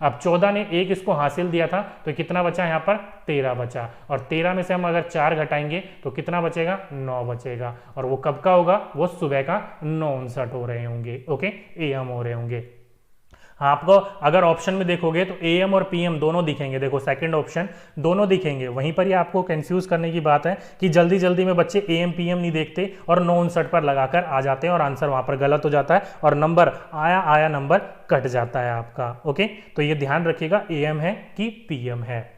अब 14 ने 1 इसको हासिल दिया था, तो कितना बचा यहाँ पर, 13 बचा, और 13 में से हम अगर 4 घटाएंगे तो कितना बचेगा, 9 बचेगा, और वो कब का होगा, वो सुबह का 9:59 हो रहे होंगे। ओके, AM हो रहे होंगे। आपको अगर ऑप्शन में देखोगे तो AM और PM दोनों दिखेंगे, देखो सेकंड ऑप्शन दोनों दिखेंगे। वहीं पर ही आपको कंफ्यूज करने की बात है कि जल्दी जल्दी में बच्चे AM PM नहीं देखते और 9:59 पर लगाकर आ जाते हैं और आंसर वहां पर गलत हो जाता है और नंबर आया नंबर कट जाता है आपका। ओके, तो ये ध्यान रखिएगा AM है कि PM है।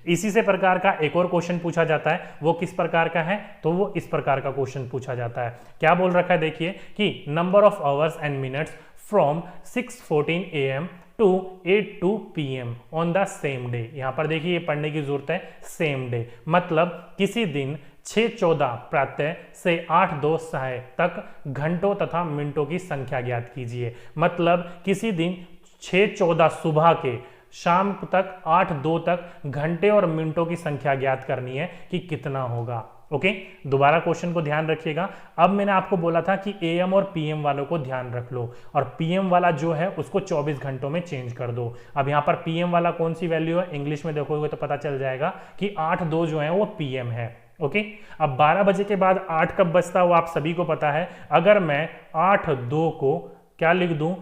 इसी से प्रकार का एक और क्वेश्चन पूछा जाता है, वो किस प्रकार का है, तो वो इस प्रकार का क्वेश्चन पूछा जाता है। क्या बोल रखा है देखिए कि number of hours and minutes from 6:14 AM to 8:02 PM on the same day. यहां पर देखिए ये पढ़ने की जरूरत है, सेम डे मतलब किसी दिन 6:14 प्रातः से 8:02 साय तक घंटों तथा मिनटों की संख्या ज्ञात कीजिए। मतलब किसी दिन 6:14 सुबह के शाम तक 8:02 तक घंटे और मिनटों की संख्या ज्ञात करनी है कि कितना होगा। ओके, दोबारा क्वेश्चन को ध्यान रखिएगा। अब मैंने आपको बोला था कि AM और PM वालों को ध्यान रख लो, और PM वाला जो है उसको 24 घंटों में चेंज कर दो। अब यहाँ पर PM वाला कौन सी वैल्यू है, इंग्लिश में देखोगे तो पता चल जाएगा कि 8:02 जो है वो PM है। ओके, अब 12 बजे के बाद 8 कब बजता है वो आप सभी को पता है। अगर मैं 8:02 को क्या लिख दूं,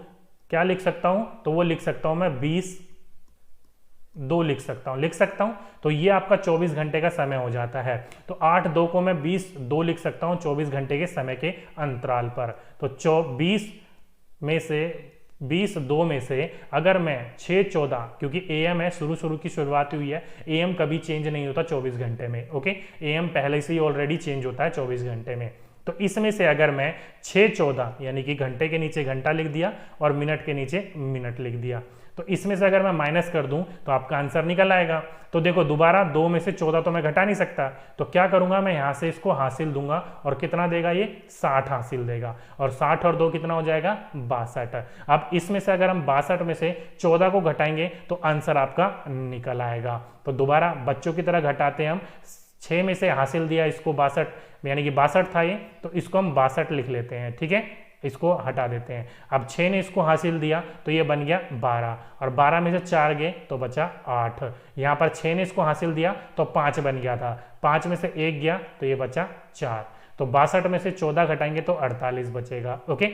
क्या लिख सकता हूं, तो वो लिख सकता हूं मैं 20:02 लिख सकता हूं, तो ये आपका 24 घंटे का समय हो जाता है। तो 8:02 को मैं 20:02 लिख सकता हूं 24 घंटे के समय के अंतराल पर। तो 20:02 में से अगर मैं 6:14, क्योंकि AM है, शुरू की शुरुआत हुई है, AM कभी चेंज नहीं होता 24 घंटे में। ओके, AM पहले से ही ऑलरेडी चेंज होता है 24 घंटे में। तो इसमें से अगर मैं 6:14 यानी कि घंटे के नीचे घंटा लिख दिया और मिनट के नीचे मिनट लिख दिया, तो इसमें से अगर मैं माइनस कर दूं तो आपका आंसर निकल आएगा। तो देखो दोबारा 2 में से 14 तो मैं घटा नहीं सकता, तो क्या करूंगा मैं यहां से इसको हासिल दूंगा, और कितना देगा ये 60 हासिल देगा, और 60 और 2 कितना हो जाएगा 62। अब इसमें से अगर हम 62 में से 14 को घटाएंगे तो आंसर आपका निकल आएगा। तो दोबारा बच्चों की तरह घटाते हैं हम, 6 में से हासिल दिया इसको 62, यानी कि 62 था ये, तो इसको हम 62 लिख लेते हैं। ठीक है, इसको हटा देते हैं। अब 6 ने इसको हासिल दिया तो ये बन गया 12, और 12 में से 4 गए तो बचा 8। यहाँ पर 6 ने इसको हासिल दिया तो 5 बन गया था, 5 में से 1 गया तो ये बचा 4। तो 62 में से 14 घटाएंगे तो 48 बचेगा। ओके,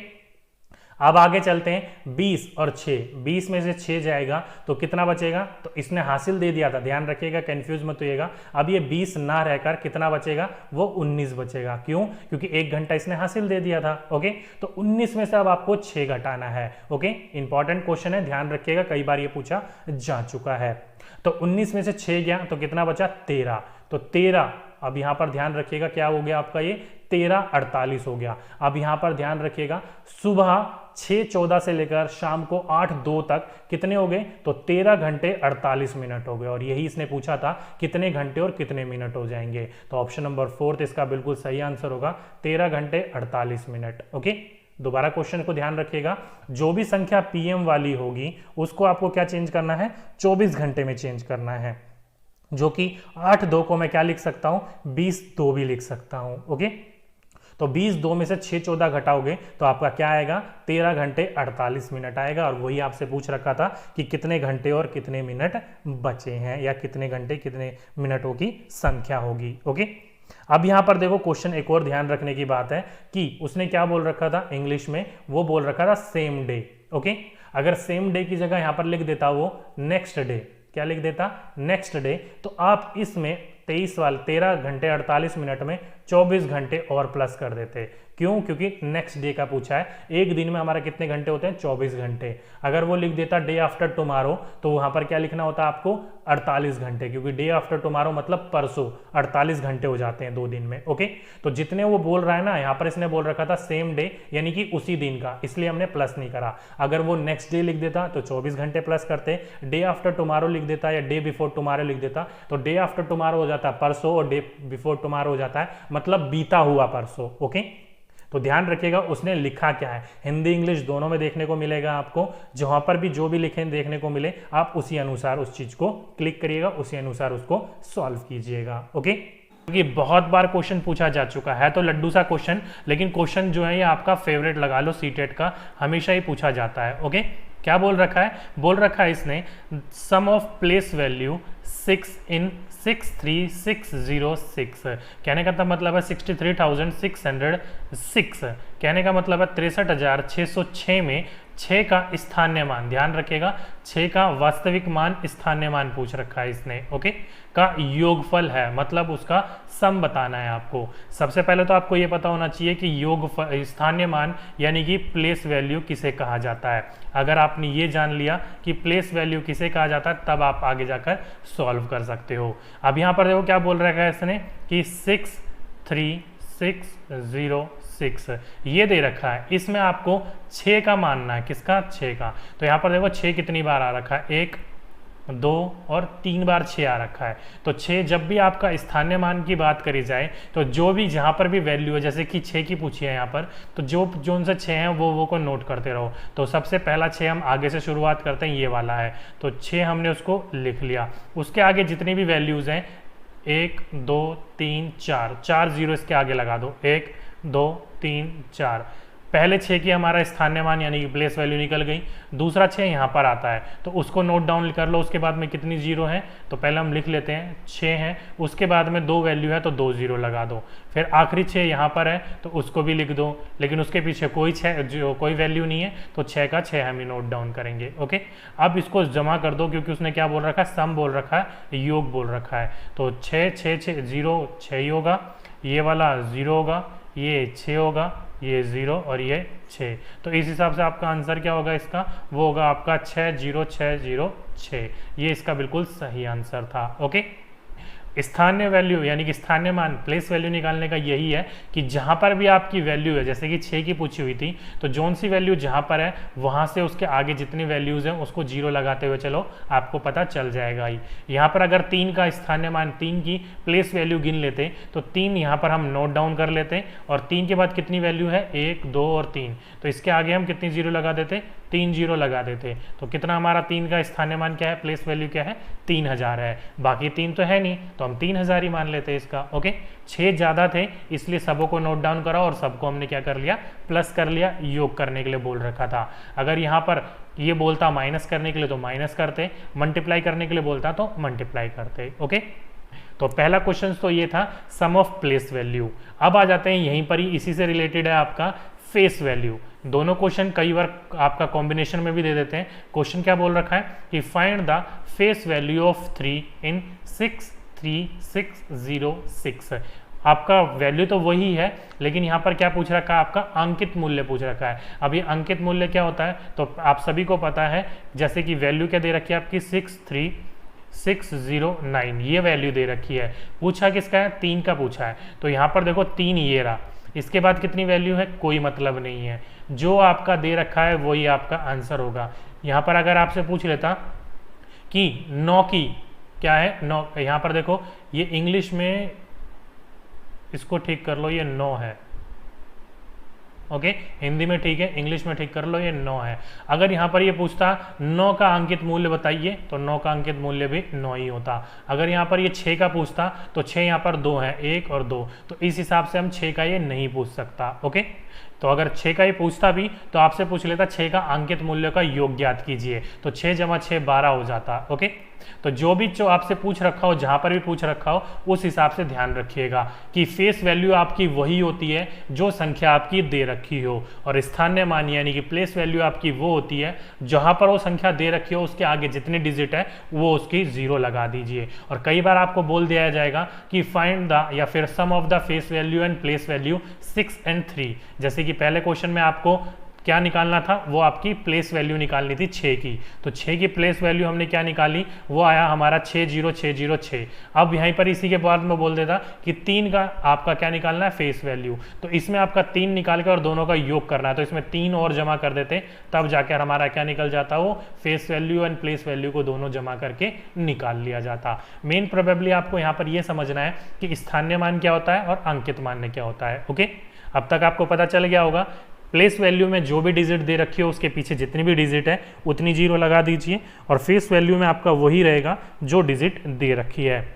अब आगे चलते हैं 20 और 6, 20 में से 6 जाएगा तो कितना बचेगा, तो इसने हासिल दे दिया था, ध्यान रखिएगा, कंफ्यूज मत होइएगा। अब ये 20 ना रहकर कितना बचेगा, वो 19 बचेगा। क्यों, क्योंकि 1 घंटा इसने हासिल दे दिया था। ओके, तो 19 में से अब आपको 6 घटाना है। ओके, इंपॉर्टेंट क्वेश्चन है, ध्यान रखिएगा, कई बार ये पूछा जा चुका है। तो 19 में से 6 गया तो कितना बचा 13, तो 13, अब यहां पर ध्यान रखिएगा क्या हो गया आपका, ये 13:48 हो गया। अब यहां पर ध्यान रखिएगा, सुबह 6:14 से लेकर शाम को 8:02 तक कितने हो गए, तो 13 घंटे 48 मिनट हो गए, और यही इसने पूछा था कितने घंटे और कितने मिनट हो जाएंगे। तो ऑप्शन नंबर 4 इसका बिल्कुल सही आंसर होगा, 13 घंटे 48 मिनट। ओके, दोबारा क्वेश्चन को ध्यान रखिएगा, जो भी संख्या PM वाली होगी उसको आपको क्या चेंज करना है, 24 घंटे में चेंज करना है, जो कि 8:02 को मैं क्या लिख सकता हूं, 20:02 भी लिख सकता हूं। ओके, तो 20:02 में से 6:14 घटाओगे तो आपका क्या आएगा, 13 घंटे 48 मिनट आएगा, और वही आपसे पूछ रखा था कि कितने घंटे और कितने मिनट बचे हैं, या कितने घंटे कितने मिनटों की संख्या होगी। ओके, अब यहां पर देखो क्वेश्चन एक और ध्यान रखने की बात है कि उसने क्या बोल रखा था इंग्लिश में, वो बोल रखा था सेम डे। ओके। अगर सेम डे की जगह यहाँ पर लिख देता वो नेक्स्ट डे, क्या लिख देता, नेक्स्ट डे, तो आप इसमें 13 घंटे 48 मिनट में 24 घंटे और प्लस कर देते। क्यों? क्योंकि नेक्स्ट डे का पूछा है। एक दिन में हमारा कितने घंटे होते हैं? 24 घंटे। अगर वो लिख देता डे आफ्टर टुमारो, तो वहां पर क्या लिखना होता आपको? 48 घंटे, क्योंकि डे आफ्टर टुमारो मतलब परसों, 48 घंटे हो जाते हैं 2 दिन में। ओके, तो जितने वो बोल रहा है ना, यहाँ पर इसने बोल रखा था सेम डे, यानी कि उसी दिन का, इसलिए हमने प्लस नहीं करा। अगर वो नेक्स्ट डे लिख देता तो 24 घंटे प्लस करते। डे आफ्टर टुमारो लिख देता या डे बिफोर टुमारो लिख देता तो डे आफ्टर टुमारो हो जाता परसों और डे बिफोर टुमारो हो जाता है मतलब बीता हुआ परसों। ओके, तो ध्यान रखिएगा उसने लिखा क्या है। हिंदी इंग्लिश दोनों में देखने को मिलेगा आपको। जहां पर भी जो भी लिखे देखने को मिले, आप उसी अनुसार उस चीज को क्लिक करिएगा, उसी अनुसार उसको सॉल्व कीजिएगा। ओके, क्योंकि बहुत बार क्वेश्चन पूछा जा चुका है, तो लड्डू सा क्वेश्चन, लेकिन क्वेश्चन जो है ये आपका फेवरेट लगा लो, सीटेट का हमेशा ही पूछा जाता है। ओके, क्या बोल रखा है? बोल रखा है इसने सम ऑफ प्लेस वैल्यू 6 in 63606। कहने का मतलब है 63,606। कहने का मतलब है 63,606 में 6 का स्थानीय मान, ध्यान रखिएगा 6 का वास्तविक मान स्थानीय मान पूछ रखा है इसने। ओके, का योगफल है, मतलब उसका सम बताना है आपको। सबसे पहले तो आपको ये पता होना चाहिए कि योगफल स्थानीय मान यानी कि प्लेस वैल्यू किसे कहा जाता है। अगर आपने ये जान लिया कि प्लेस वैल्यू किसे कहा जाता है, तब आप आगे जाकर सॉल्व कर सकते हो। अब यहाँ पर देखो क्या बोल रखा है इसने कि 63606 ये दे रखा है। इसमें आपको 6 का मानना है, किसका? 6 का। तो यहाँ पर देखो 6 कितनी बार आ रखा है? 1 2 और 3 बार 6 आ रखा है। तो 6 जब भी आपका स्थानीय मान की बात करी जाए तो जो भी जहाँ पर भी वैल्यू है, जैसे कि 6 की पूछी है यहाँ पर, तो जो उनसे 6 हैं वो को नोट करते रहो। तो सबसे पहला 6 हम आगे से शुरुआत करते हैं, ये वाला है, तो 6 हमने उसको लिख लिया। उसके आगे जितनी भी वैल्यूज़ हैं 1 2 3 4 जीरो इसके आगे लगा दो, 1 2 3 4। पहले 6 की हमारा स्थानीय मान यानी कि प्लेस वैल्यू निकल गई। दूसरा 6 यहाँ पर आता है, तो उसको नोट डाउन कर लो। उसके बाद में कितनी जीरो है, तो पहले हम लिख लेते हैं 6 हैं। उसके बाद में 2 वैल्यू है तो 2 जीरो लगा दो। फिर आखिरी 6 यहाँ पर है तो उसको भी लिख दो, लेकिन उसके पीछे कोई वैल्यू नहीं है, तो 6 का 6 हम नोट डाउन करेंगे। ओके, अब इसको जमा कर दो, क्योंकि उसने क्या बोल रखा है? सम बोल रखा है, योग बोल रखा है। तो 6 6 6 0 6 ही होगा, ये वाला 0 होगा, ये 6 होगा, ये 0 और ये 6। तो इस हिसाब से आपका आंसर क्या होगा इसका? वो होगा आपका 60606। ये इसका बिल्कुल सही आंसर था। ओके, स्थानीय वैल्यू यानी कि स्थानीय मान प्लेस वैल्यू निकालने का यही है कि जहां पर भी आपकी वैल्यू है, जैसे कि 6 की पूछी हुई थी, तो जोन सी वैल्यू जहां पर है वहां से उसके आगे जितनी वैल्यूज हैं उसको 0 लगाते हुए चलो, आपको पता चल जाएगा ही। यहाँ पर अगर 3 का स्थानीय मान, 3 की प्लेस वैल्यू गिन लेते तो 3 यहाँ पर हम नोट डाउन कर लेते, और 3 के बाद कितनी वैल्यू है? 1 2 और 3, तो इसके आगे हम कितनी 0 लगा देते? 3 जीरो लगा देते। तो कितना हमारा 3 का स्थानीय मान क्या है? प्लेस वैल्यू क्या है? 3000 है। बाकी 3 तो है नहीं, तो हम 3000 ही मान लेते हैं इसका। ओके, 6 ज़्यादा थे इसलिए सबों को नोट डाउन करा और सबको हमने क्या कर लिया? प्लस कर लिया, योग करने के लिए बोल रखा था। अगर यहाँ पर ये बोलता माइनस करने के लिए तो माइनस करते, मल्टीप्लाई करने के लिए बोलता तो मल्टीप्लाई करते। ओके, तो पहला क्वेश्चन तो ये था सम ऑफ प्लेस वैल्यू। अब आ जाते हैं यहीं पर ही, इसी से रिलेटेड है आपका फेस वैल्यू। दोनों क्वेश्चन कई बार आपका कॉम्बिनेशन में भी दे देते हैं। क्वेश्चन क्या बोल रखा है कि find the face value of 3 in 63606। आपका वैल्यू तो वही है, लेकिन यहाँ पर क्या पूछ रखा है? आपका अंकित मूल्य पूछ रखा है। अब ये अंकित मूल्य क्या होता है? तो आप सभी को पता है, जैसे कि वैल्यू क्या दे रखी है आपकी? 63609 ये वैल्यू दे रखी है। पूछा किसका है? 3 का पूछा है। तो यहाँ पर देखो 3 ये रहा, इसके बाद कितनी वैल्यू है? कोई मतलब नहीं है, जो आपका दे रखा है वही आपका आंसर होगा। यहाँ पर अगर आपसे पूछ लेता कि 9 की क्या है? 9, यहाँ पर देखो ये इंग्लिश में इसको ठीक कर लो, ये 9 है। ओके, हिंदी में ठीक है, इंग्लिश में ठीक कर लो, ये 9 है। अगर यहाँ पर ये पूछता 9 का अंकित मूल्य बताइए, तो 9 का अंकित मूल्य भी 9 ही होता। अगर यहाँ पर ये 6 का पूछता तो 6 यहाँ पर 2 है, 1 और 2, तो इस हिसाब से हम 6 का ये नहीं पूछ सकता। ओके, तो अगर 6 का ही पूछता भी तो आपसे पूछ लेता 6 का अंकित मूल्य का योग ज्ञात कीजिए, तो 6 जमा 6 12 हो जाता। ओके, तो जो आपसे पूछ रखा हो, जहां पर भी पूछ रखा हो, उस हिसाब से ध्यान रखिएगा कि फेस वैल्यू आपकी वही होती है जो संख्या आपकी दे रखी हो, और स्थानीय मान यानी कि प्लेस वैल्यू आपकी वो होती है जहां पर वो संख्या दे रखी हो उसके आगे जितने डिजिट है वो उसकी 0 लगा दीजिए। और कई बार आपको बोल दिया जाएगा कि फाइंड द या फिर sum of the face value and place value 6 और 3, जैसे कि पहले क्वेश्चन में आपको क्या निकालना था, वो आपकी प्लेस वैल्यू निकालनी थी 6 की, तो 6 की प्लेस वैल्यू हमने क्या निकाली, वो आया हमारा 60606। अब यहीं पर इसी के बाद में बोल देता कि 3 का आपका क्या निकालना है, फेस वैल्यू, तो इसमें आपका 3 निकाल के और दोनों का योग करना है, तो इसमें 3 और जमा कर देते, तब जाकर हमारा क्या निकल जाता, वो face value and place value को दोनों जमा करके निकाल लिया जाता। मेन प्रोबेबली आपको यहाँ पर यह समझना है कि स्थानीय मान क्या होता है और अंकित मान क्या होता है। ओके, अब तक आपको पता चल गया होगा। प्लेस वैल्यू में जो भी डिजिट दे रखी हो उसके पीछे जितनी भी डिजिट है उतनी 0 लगा दीजिए, और फेस वैल्यू में आपका वही रहेगा जो डिजिट दे रखी है,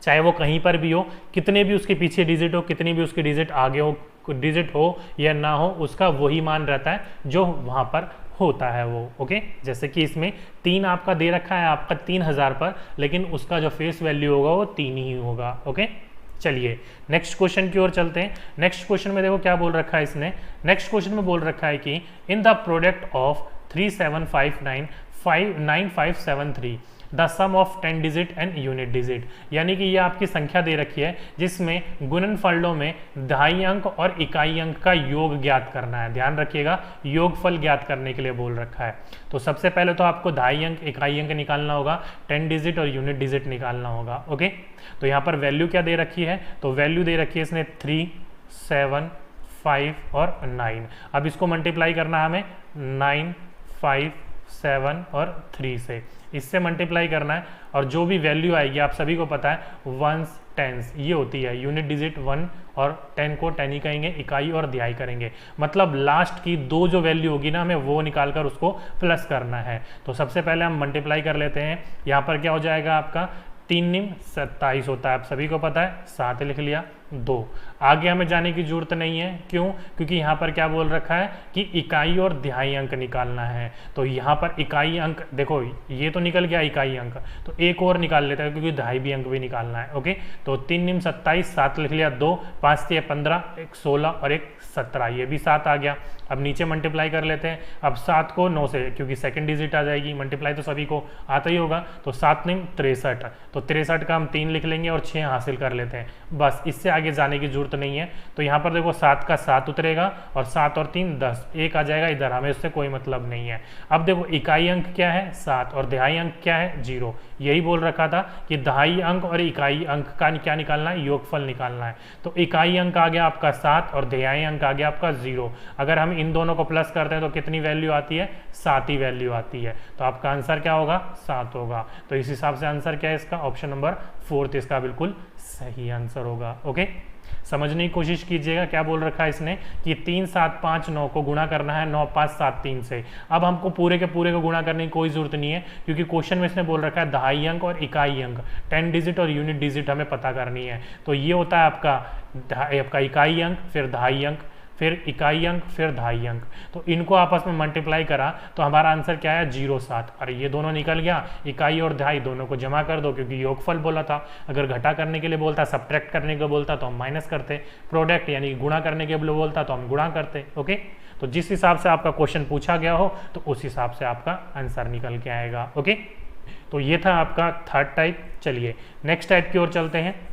चाहे वो कहीं पर भी हो, कितने भी उसके पीछे डिजिट हो, कितनी भी उसकी डिजिट आगे हो, डिजिट हो या ना हो, उसका वही मान रहता है जो वहाँ पर होता है वो। ओके, जैसे कि इसमें 3 आपका दे रखा है आपका 3000 पर, लेकिन उसका जो फेस वैल्यू होगा वो 3 ही होगा। ओके, चलिए नेक्स्ट क्वेश्चन की ओर चलते हैं। नेक्स्ट क्वेश्चन में देखो क्या बोल रखा है इसने, नेक्स्ट क्वेश्चन में बोल रखा है कि in the product of 37599573 the sum of 10 digit and unit digit, यानी कि ये आपकी संख्या दे रखी है जिसमें गुणनफलों में दहाई अंक और इकाई अंक का योग ज्ञात करना है। ध्यान रखिएगा, योगफल ज्ञात करने के लिए बोल रखा है। तो सबसे पहले तो आपको दहाई अंक इकाई अंक निकालना होगा, 10 डिजिट और यूनिट डिजिट निकालना होगा। ओके, तो यहाँ पर वैल्यू क्या दे रखी है, तो वैल्यू दे रखी है इसने 3, 7, 5 और 9। अब इसको मल्टीप्लाई करना है हमें 9, 5, 7 और 3 से, इससे मल्टीप्लाई करना है, और जो भी वैल्यू आएगी आप सभी को पता है 1s 10s ये होती है। यूनिट डिजिट 1 और 10 को 10 ही कहेंगे, इकाई और दिहाई करेंगे, मतलब लास्ट की 2 जो वैल्यू होगी ना हमें वो निकाल कर उसको प्लस करना है। तो सबसे पहले हम मल्टीप्लाई कर लेते हैं, यहाँ पर क्या हो जाएगा आपका 3 निम 27 होता है, आप सभी को पता है, 7 लिख लिया, 2। आगे हमें जाने की जरूरत नहीं है, क्यों, क्योंकि यहाँ पर क्या बोल रखा है कि इकाई और दिहाई अंक निकालना है। तो यहाँ पर इकाई अंक देखो ये तो निकल गया इकाई अंक, तो एक और निकाल लेता है क्योंकि दिहाई भी अंक भी निकालना है। ओके, तो 3 निम 27, 7 लिख लिया, 2, 5 से 15, 1 16 और 1 17, ये भी 7 आ गया। अब नीचे मल्टीप्लाई कर लेते हैं, अब 7 को 9 से, क्योंकि सेकंड डिजिट आ जाएगी, मल्टीप्लाई तो सभी को आता ही होगा, तो 7 निम 63, तो 63 का हम 3 लिख लेंगे और 6 हासिल कर लेते हैं, बस इससे आगे जाने की जरूरत नहीं है। तो यहाँ पर देखो 7 का 7 उतरेगा और 7 और 3 10, 1 आ जाएगा इधर, हमें उससे कोई मतलब नहीं है। अब देखो इकाई अंक क्या है 7 और दिहाई अंक क्या है 0, यही बोल रखा था कि दिहाई अंक और इकाई अंक का क्या निकालना है, योगफल निकालना है। तो इकाई अंक आ गया आपका 7 और दिहाई अंक आ गया आपका 0। अगर हम इन दोनों को प्लस करते हैं तो कितनी वैल्यू आती है, 7 ही वैल्यू आती है। तो आपका आंसर क्या होगा, 7 होगा। तो इस हिसाब से आंसर क्या है इसका, ऑप्शन नंबर 4 इसका बिल्कुल सही आंसर होगा। ओके, समझने की कोशिश कीजिएगा क्या बोल रखा है इसने कि 3 7 5 9 को गुणा करना है 9 5 7 3 से। अब हमको पूरे के पूरे को गुणा करने की कोई जरूरत नहीं है, क्योंकि क्वेश्चन में इसने बोल रखा है दहाई अंक और इकाई अंक, 10 डिजिट और यूनिट डिजिट हमें पता करनी है। तो ये होता है आपका इकाई अंक, फिर दहाई अंक, फिर इकाई अंक, फिर दहाई अंक। तो इनको आपस में मल्टीप्लाई करा तो हमारा आंसर क्या है 0.7। अरे ये दोनों निकल गया, इकाई और दहाई दोनों को जमा कर दो, क्योंकि योगफल बोला था। अगर घटा करने के लिए बोलता, सब्ट्रैक्ट करने को बोलता तो हम माइनस करते, प्रोडक्ट यानी गुणा करने के लिए बोलता तो हम गुणा करते। ओके, तो जिस हिसाब से आपका क्वेश्चन पूछा गया हो तो उस हिसाब से आपका आंसर निकल के आएगा। ओके, तो ये था आपका थर्ड टाइप। चलिए नेक्स्ट टाइप की ओर चलते हैं।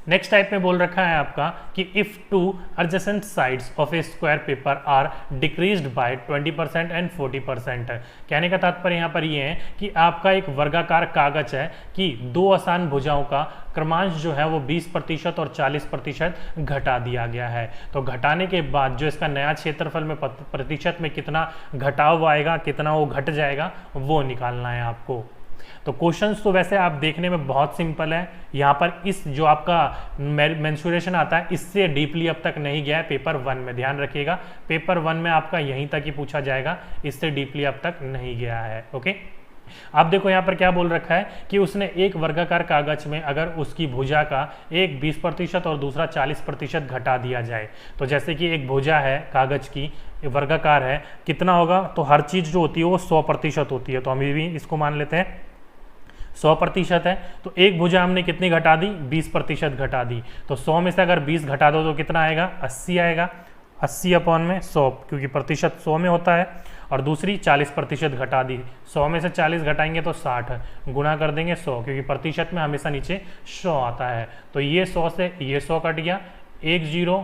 नेक्स्ट टाइप में बोल रखा है आपका कि if 2 adjacent sides of a square paper are decreased by 20% and 40%। कहने का तात्पर्य यहाँ पर ये है कि आपका एक वर्गाकार कागज है कि 2 आसान भुजाओं का क्रमांश जो है वो 20% और 40% घटा दिया गया है। तो घटाने के बाद जो इसका नया क्षेत्रफल में प्रतिशत में कितना घटाव आएगा, कितना वो घट जाएगा, वो निकालना है आपको। तो क्वेश्चंस तो वैसे आप देखने में बहुत सिंपल है, यहाँ पर इस जो आपका मेंसुरेशन आता है इससे डीपली अब तक नहीं गया है पेपर 1 में, ध्यान रखिएगा। पेपर 1 में आपका यहीं तक ही पूछा जाएगा, इससे डीपली अब तक नहीं गया है। ओके, अब देखो यहाँ पर क्या बोल रखा है कि उसने एक वर्गाकार कागज में अगर उसकी भुजा का एक 20% और दूसरा 40% घटा दिया जाए, तो जैसे कि एक भुजा है कागज की, वर्गाकार है, कितना होगा, तो हर चीज़ जो होती है वो 100% होती है, तो हम भी इसको मान लेते हैं 100% है। तो एक भुजा हमने कितनी घटा दी, 20% घटा दी, तो 100 में से अगर 20 घटा दो तो कितना आएगा, 80 आएगा, 80/100, क्योंकि प्रतिशत 100 में होता है। और दूसरी 40% घटा दी, 100 में से 40 घटाएंगे तो 60, गुणा कर देंगे 100, क्योंकि प्रतिशत में हमेशा नीचे 100 आता है। तो ये 100 से ये 100 कट गया, 1 0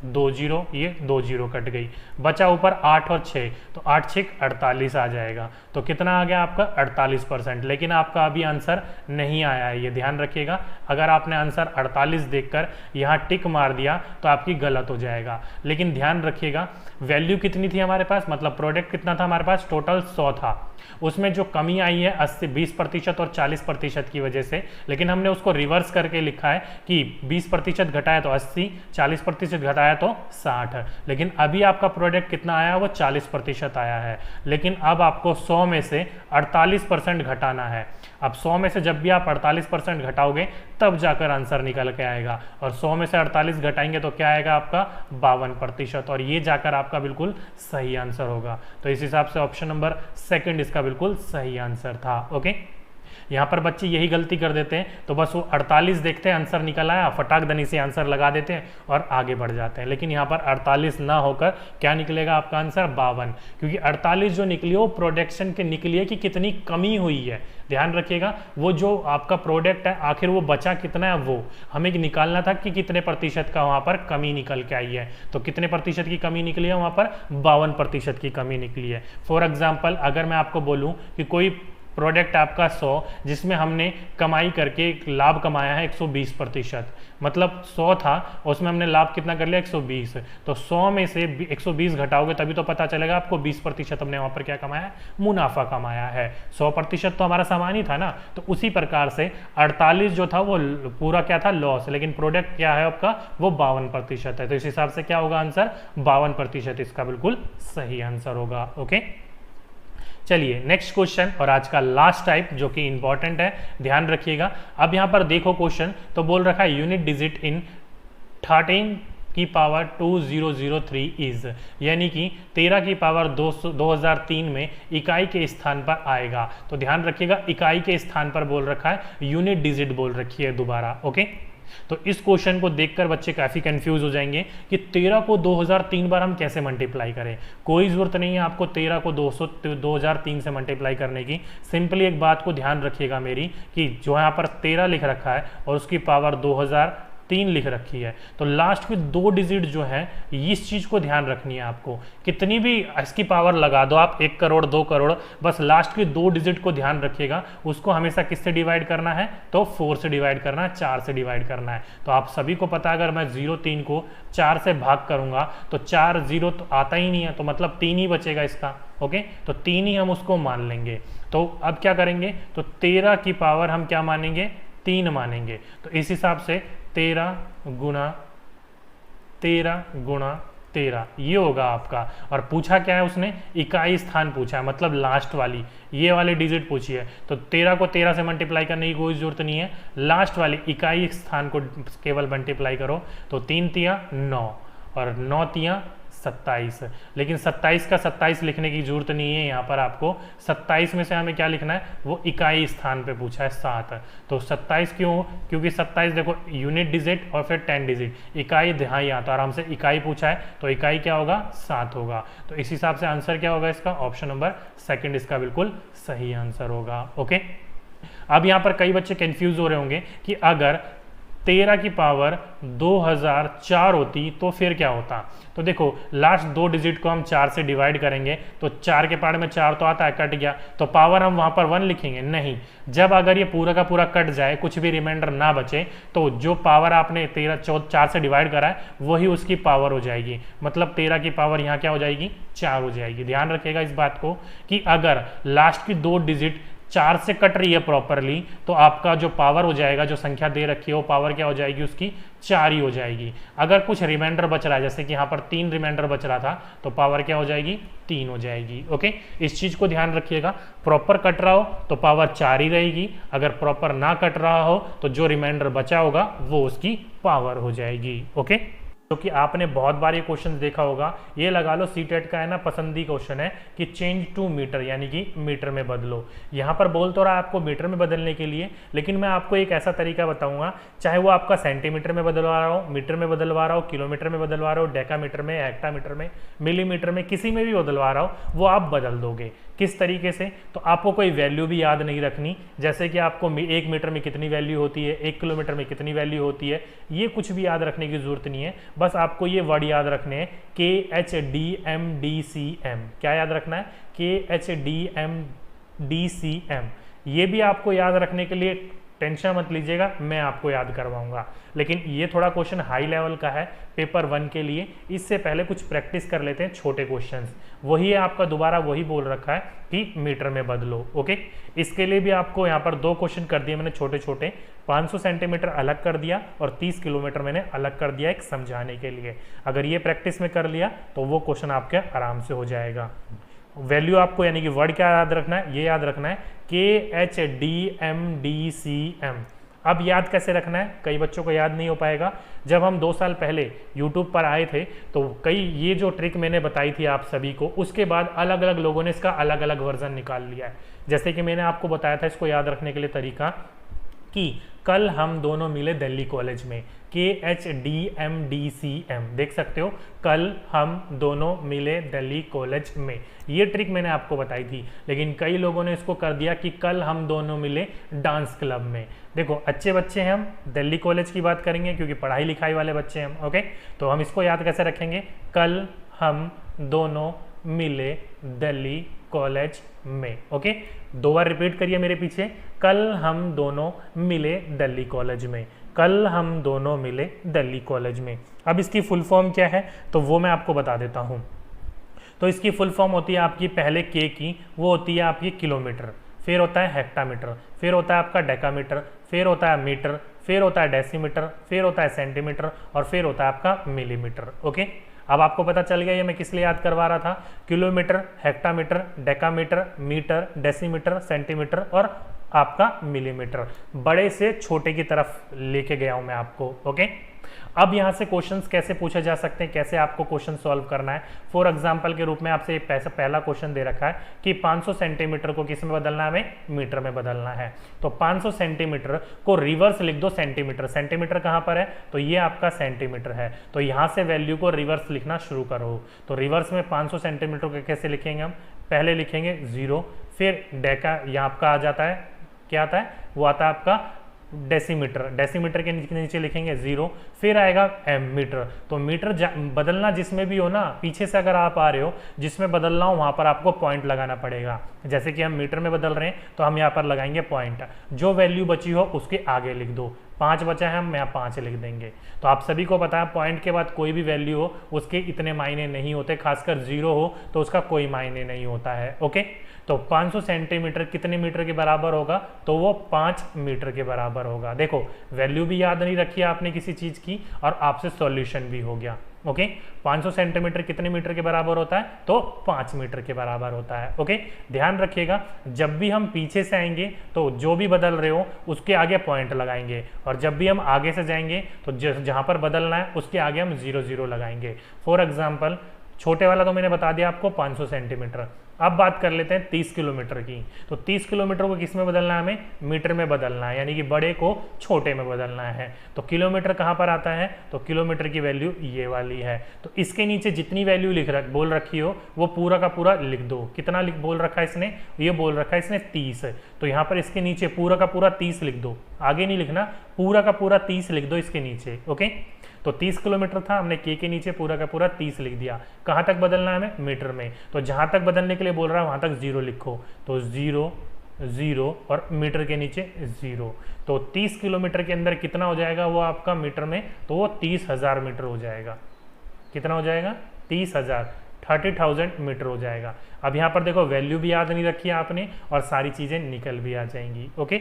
2 0, ये 2 0 कट गई, बचा ऊपर 8 और 6, तो 8 6 48 आ जाएगा। तो कितना आ गया आपका 48%। लेकिन आपका अभी आंसर नहीं आया है, ये ध्यान रखिएगा। अगर आपने आंसर 48 देखकर यहाँ टिक मार दिया तो आपकी गलत हो जाएगा। लेकिन ध्यान रखिएगा वैल्यू कितनी थी हमारे पास, मतलब प्रोडक्ट कितना था हमारे पास, टोटल 100 था, उसमें जो कमी आई है 20% और 40% की वजह से, लेकिन हमने उसको रिवर्स करके लिखा है कि 20% घटाया तो 80, 40% घटाया तो 60। लेकिन अभी आपका प्रोडक्ट कितना आया, वो 40% आया है। लेकिन अब आपको 100 में से 48% घटाना है। अब 100 में से जब भी आप 48% घटाओगे तब जाकर आंसर निकल के आएगा, और 100 में से 48 घटाएंगे तो क्या आएगा आपका 52%, और ये जाकर आपका बिल्कुल सही आंसर होगा। तो इस हिसाब से ऑप्शन नंबर सेकंड इसका बिल्कुल सही आंसर था। ओके, यहाँ पर बच्चे यही गलती कर देते हैं, तो बस वो 48 देखते हैं, आंसर निकल आया, फटाक दनी से आंसर लगा देते हैं और आगे बढ़ जाते हैं। लेकिन यहाँ पर 48 ना होकर क्या निकलेगा आपका आंसर 52, क्योंकि 48 जो निकली वो प्रोडक्शन के निकली है कि कितनी कमी हुई है। ध्यान रखिएगा, वो जो आपका प्रोडक्ट है आखिर वो बचा कितना है, वो हमें निकालना था कि कितने प्रतिशत का वहाँ पर कमी निकल के आई है। तो कितने प्रतिशत की कमी निकली है, वहाँ पर 52% की कमी निकली है। फॉर एग्जाम्पल अगर मैं आपको बोलूँ कि कोई प्रोडक्ट आपका 100 जिसमें हमने कमाई करके लाभ कमाया है 120%, मतलब 100 था उसमें हमने लाभ कितना कर लिया 120, तो 100 में से 120 घटाओगे तभी तो पता चलेगा आपको 20% हमने वहाँ पर क्या कमाया, मुनाफा कमाया है। 100% तो हमारा सामान ही था ना, तो उसी प्रकार से 48 जो था वो पूरा क्या था, लॉस, लेकिन प्रोडक्ट क्या है आपका, वो 52% है। तो इस हिसाब से क्या होगा आंसर, 52% इसका बिल्कुल सही आंसर होगा। ओके, चलिए नेक्स्ट क्वेश्चन और आज का लास्ट टाइप जो कि इंपॉर्टेंट है, ध्यान रखिएगा। अब यहाँ पर देखो क्वेश्चन तो बोल रखा है यूनिट डिजिट इन 13 की पावर 2003 इज, यानी कि 13 की पावर 2003 में इकाई के स्थान पर आएगा। तो ध्यान रखिएगा इकाई के स्थान पर बोल रखा है, यूनिट डिजिट बोल रखी है दोबारा। ओके, तो इस क्वेश्चन को देखकर बच्चे काफी कंफ्यूज हो जाएंगे कि 13 को 2003 बार हम कैसे मल्टीप्लाई करें। कोई जरूरत नहीं है आपको 13 को 2003 से मल्टीप्लाई करने की। सिंपली एक बात को ध्यान रखिएगा मेरी, कि जो यहाँ पर 13 लिख रखा है और उसकी पावर 2003 लिख रखी है, तो लास्ट की 2 डिजिट जो है इस चीज को ध्यान रखनी है आपको। कितनी भी इसकी पावर लगा दो आप, 1 करोड़ 2 करोड़, बस लास्ट की 2 डिजिट को ध्यान रखिएगा। उसको हमेशा किससे डिवाइड करना है, तो 4 से डिवाइड करना है, 4 से डिवाइड करना है। तो आप सभी को पता है अगर मैं 03 को 4 से भाग करूंगा तो 4 0 तो आता ही नहीं है, तो मतलब 3 ही बचेगा इसका। ओके, तो 3 ही हम उसको मान लेंगे। तो अब क्या करेंगे, तो 13 की पावर हम क्या मानेंगे, 3 मानेंगे। तो इस हिसाब से 13 गुणा 13 ये होगा आपका। और पूछा क्या है उसने, इकाई स्थान पूछा है, मतलब लास्ट वाली ये वाली डिजिट पूछी है। तो 13 को 13 से मल्टीप्लाई करने की कोई जरूरत नहीं है, लास्ट वाली इकाई स्थान को केवल मल्टीप्लाई करो। तो 3 तिया 9 और 9 तिया 27, लेकिन 27 का 27 लिखने की जरूरत नहीं है यहाँ पर आपको। 27 में से हमें क्या लिखना है, वो इकाई स्थान पे पूछा है 7। तो 27 क्यों, क्योंकि 27 देखो यूनिट डिजिट और फिर 10 डिजिट, इकाई दहाई यहाँ तो आराम से इकाई पूछा है, तो इकाई क्या होगा 7 होगा। तो इस हिसाब से आंसर क्या होगा इसका, ऑप्शन नंबर सेकंड इसका बिल्कुल सही आंसर होगा। ओके, अब यहाँ पर कई बच्चे कंफ्यूज हो रहे होंगे कि अगर 13 की पावर 2004 होती तो फिर क्या होता। तो देखो लास्ट 2 डिजिट को हम 4 से डिवाइड करेंगे, तो 4 के पावर में 4 तो आता है, कट गया, तो पावर हम वहां पर 1 लिखेंगे नहीं। जब अगर ये पूरा का पूरा कट जाए, कुछ भी रिमाइंडर ना बचे, तो जो पावर आपने 4 से डिवाइड करा है वही उसकी पावर हो जाएगी। मतलब 13 की पावर यहाँ क्या हो जाएगी, 4 हो जाएगी। ध्यान रखिएगा इस बात को कि अगर लास्ट की 2 डिजिट 4 से कट रही है प्रॉपरली, तो आपका जो पावर हो जाएगा, जो संख्या दे रखी है वो पावर क्या हो जाएगी उसकी 4 ही हो जाएगी। अगर कुछ रिमाइंडर बच रहा है, जैसे कि यहाँ पर 3 रिमाइंडर बच रहा था, तो पावर क्या हो जाएगी 3 हो जाएगी। ओके, इस चीज़ को ध्यान रखिएगा। प्रॉपर कट रहा हो तो पावर 4 ही रहेगी, अगर प्रॉपर ना कट रहा हो तो जो रिमाइंडर बचा होगा वो उसकी पावर हो जाएगी। ओके, क्योंकि आपने बहुत बार ये क्वेश्चन देखा होगा, ये लगा लो सीटेट का है ना पसंदी क्वेश्चन है कि चेंज टू मीटर, यानी कि मीटर में बदलो। यहाँ पर बोल तो रहा है आपको मीटर में बदलने के लिए, लेकिन मैं आपको एक ऐसा तरीका बताऊंगा, चाहे वो आपका सेंटीमीटर में बदलवा रहा हो, मीटर में बदलवा रहा हो, किलोमीटर में बदलवा रहा हो, डेकामीटर में, हेक्टामीटर में, मिलीमीटर में, किसी में भी बदलवा रहा हो, वो आप बदल दोगे। किस तरीके से? तो आपको कोई वैल्यू भी याद नहीं रखनी, जैसे कि आपको 1 मीटर में कितनी वैल्यू होती है, 1 किलोमीटर में कितनी वैल्यू होती है, ये कुछ भी याद रखने की जरूरत नहीं है। बस आपको ये वर्ड याद रखने हैं, KHDMDCM। क्या याद रखना है? KHDMDCM। ये भी आपको याद रखने के लिए टेंशन मत लीजिएगा, मैं आपको याद करवाऊंगा। लेकिन ये थोड़ा क्वेश्चन हाई लेवल का है पेपर 1 के लिए, इससे पहले कुछ प्रैक्टिस कर लेते हैं छोटे क्वेश्चंस। वही है आपका, दोबारा वही बोल रखा है कि मीटर में बदलो। ओके, इसके लिए भी आपको यहाँ पर 2 क्वेश्चन कर दिए मैंने छोटे छोटे, 500 सेंटीमीटर अलग कर दिया और 30 किलोमीटर मैंने अलग कर दिया एक समझाने के लिए। अगर ये प्रैक्टिस में कर लिया तो वो क्वेश्चन आपके आराम से हो जाएगा। वैल्यू आपको यानी कि वर्ड क्या याद रखना है? ये याद रखना है KHDMDCM। अब याद कैसे रखना है? कई बच्चों को याद नहीं हो पाएगा। जब हम 2 साल पहले YouTube पर आए थे तो कई ये जो ट्रिक मैंने बताई थी आप सभी को, उसके बाद अलग अलग लोगों ने इसका अलग अलग वर्जन निकाल लिया है। जैसे कि मैंने आपको बताया था इसको याद रखने के लिए तरीका कि कल हम दोनों मिले दिल्ली कॉलेज में, KHDMDCM। देख सकते हो, कल हम दोनों मिले दिल्ली कॉलेज में, ये ट्रिक मैंने आपको बताई थी। लेकिन कई लोगों ने इसको कर दिया कि कल हम दोनों मिले डांस क्लब में। देखो, अच्छे बच्चे हैं हम, दिल्ली कॉलेज की बात करेंगे क्योंकि पढ़ाई लिखाई वाले बच्चे हैं हम। ओके, तो हम इसको याद कैसे रखेंगे? कल हम दोनों मिले दिल्ली कॉलेज में। ओके, 2 बार रिपीट करिए मेरे पीछे, कल हम दोनों मिले दिल्ली कॉलेज में, कल हम दोनों मिले दिल्ली कॉलेज में। अब इसकी फुल फॉर्म क्या है तो वो मैं आपको बता देता हूँ। तो इसकी फुल फॉर्म होती है आपकी, पहले के की, वो होती है आपकी किलोमीटर, फिर होता है हेक्टामीटर, फिर होता है आपका डेकामीटर, फिर होता है मीटर, फिर होता है डेसीमीटर, फिर होता है सेंटीमीटर और फिर होता है आपका मिलीमीटर। ओके, अब आपको पता चल गया ये मैं किस लिए याद करवा रहा था। Kilometre, hectametre, decametre, metre, decimetre, centimetre और आपका मिलीमीटर, बड़े से छोटे की तरफ लेके गया हूं मैं आपको। ओके, अब यहाँ से क्वेश्चंस कैसे पूछे जा सकते हैं, कैसे आपको क्वेश्चन सॉल्व करना है। फॉर एग्जांपल के रूप में आपसे पहला क्वेश्चन दे रखा है कि 500 सेंटीमीटर को किस में बदलना है? हमें मीटर में बदलना है। तो 500 सेंटीमीटर को रिवर्स लिख दो सेंटीमीटर। सेंटीमीटर कहाँ पर है? तो ये आपका सेंटीमीटर है, तो यहाँ से वैल्यू को रिवर्स लिखना शुरू करो। तो रिवर्स में 500 सेंटीमीटर को कैसे लिखेंगे हम? पहले लिखेंगे 0, फिर डेका, यहाँ आपका आ जाता है, क्या आता है? वो आता है आपका डेसीमीटर। डेसीमीटर के नीचे लिखेंगे 0, फिर आएगा मीटर। तो मीटर बदलना जिसमें भी हो ना, पीछे से अगर आप आ रहे हो, जिसमें बदलना हो वहां पर आपको पॉइंट लगाना पड़ेगा। जैसे कि हम मीटर में बदल रहे हैं तो हम यहाँ पर लगाएंगे पॉइंट, जो वैल्यू बची हो उसके आगे लिख दो। 5 बचा है, हम यहाँ 5 लिख देंगे। तो आप सभी को पता है पॉइंट के बाद कोई भी वैल्यू हो उसके इतने मायने नहीं होते, खासकर 0 हो तो उसका कोई मायने नहीं होता है। ओके, तो 500 सेंटीमीटर कितने मीटर के बराबर होगा? तो वो 5 मीटर के बराबर होगा। देखो, वैल्यू भी याद नहीं रखी आपने किसी चीज की और आपसे सॉल्यूशन भी हो गया। ओके, 500 सेंटीमीटर कितने मीटर के बराबर होता है? तो 5 मीटर के बराबर होता है। ओके, ध्यान रखिएगा, जब भी हम पीछे से आएंगे तो जो भी बदल रहे हो उसके आगे पॉइंट लगाएंगे, और जब भी हम आगे से जाएंगे तो जहां पर बदलना है उसके आगे हम 0 0 लगाएंगे। फॉर एग्जाम्पल, छोटे वाला तो मैंने बता दिया आपको 500 सेंटीमीटर। अब बात कर लेते हैं 30 किलोमीटर की। तो 30 किलोमीटर को किस में बदलना है? हमें मीटर में बदलना है, यानी कि बड़े को छोटे में बदलना है। तो किलोमीटर कहाँ पर आता है? तो किलोमीटर की वैल्यू ये वाली है। तो इसके नीचे जितनी वैल्यू बोल रखी हो वो पूरा का पूरा लिख दो। कितना बोल रखा है इसने? ये बोल रखा है इसने 30। तो यहाँ पर इसके नीचे पूरा का पूरा 30 लिख दो, आगे नहीं लिखना, पूरा का पूरा 30 लिख दो इसके नीचे। ओके, तो 30 किलोमीटर था, हमने के नीचे पूरा का पूरा 30 लिख दिया। कहाँ तक बदलना है हमें? मीटर में। तो जहाँ तक बदलने के लिए बोल रहा है वहाँ तक 0 लिखो। तो 0 0 और मीटर के नीचे 0। तो 30 किलोमीटर के अंदर कितना हो जाएगा वो आपका मीटर में? तो वो 30,000 मीटर हो जाएगा। कितना हो जाएगा? 30,000। 30,000 मीटर हो जाएगा। अब यहाँ पर देखो वैल्यू भी याद नहीं रखी है आपने और सारी चीज़ें निकल भी आ जाएंगी। ओके,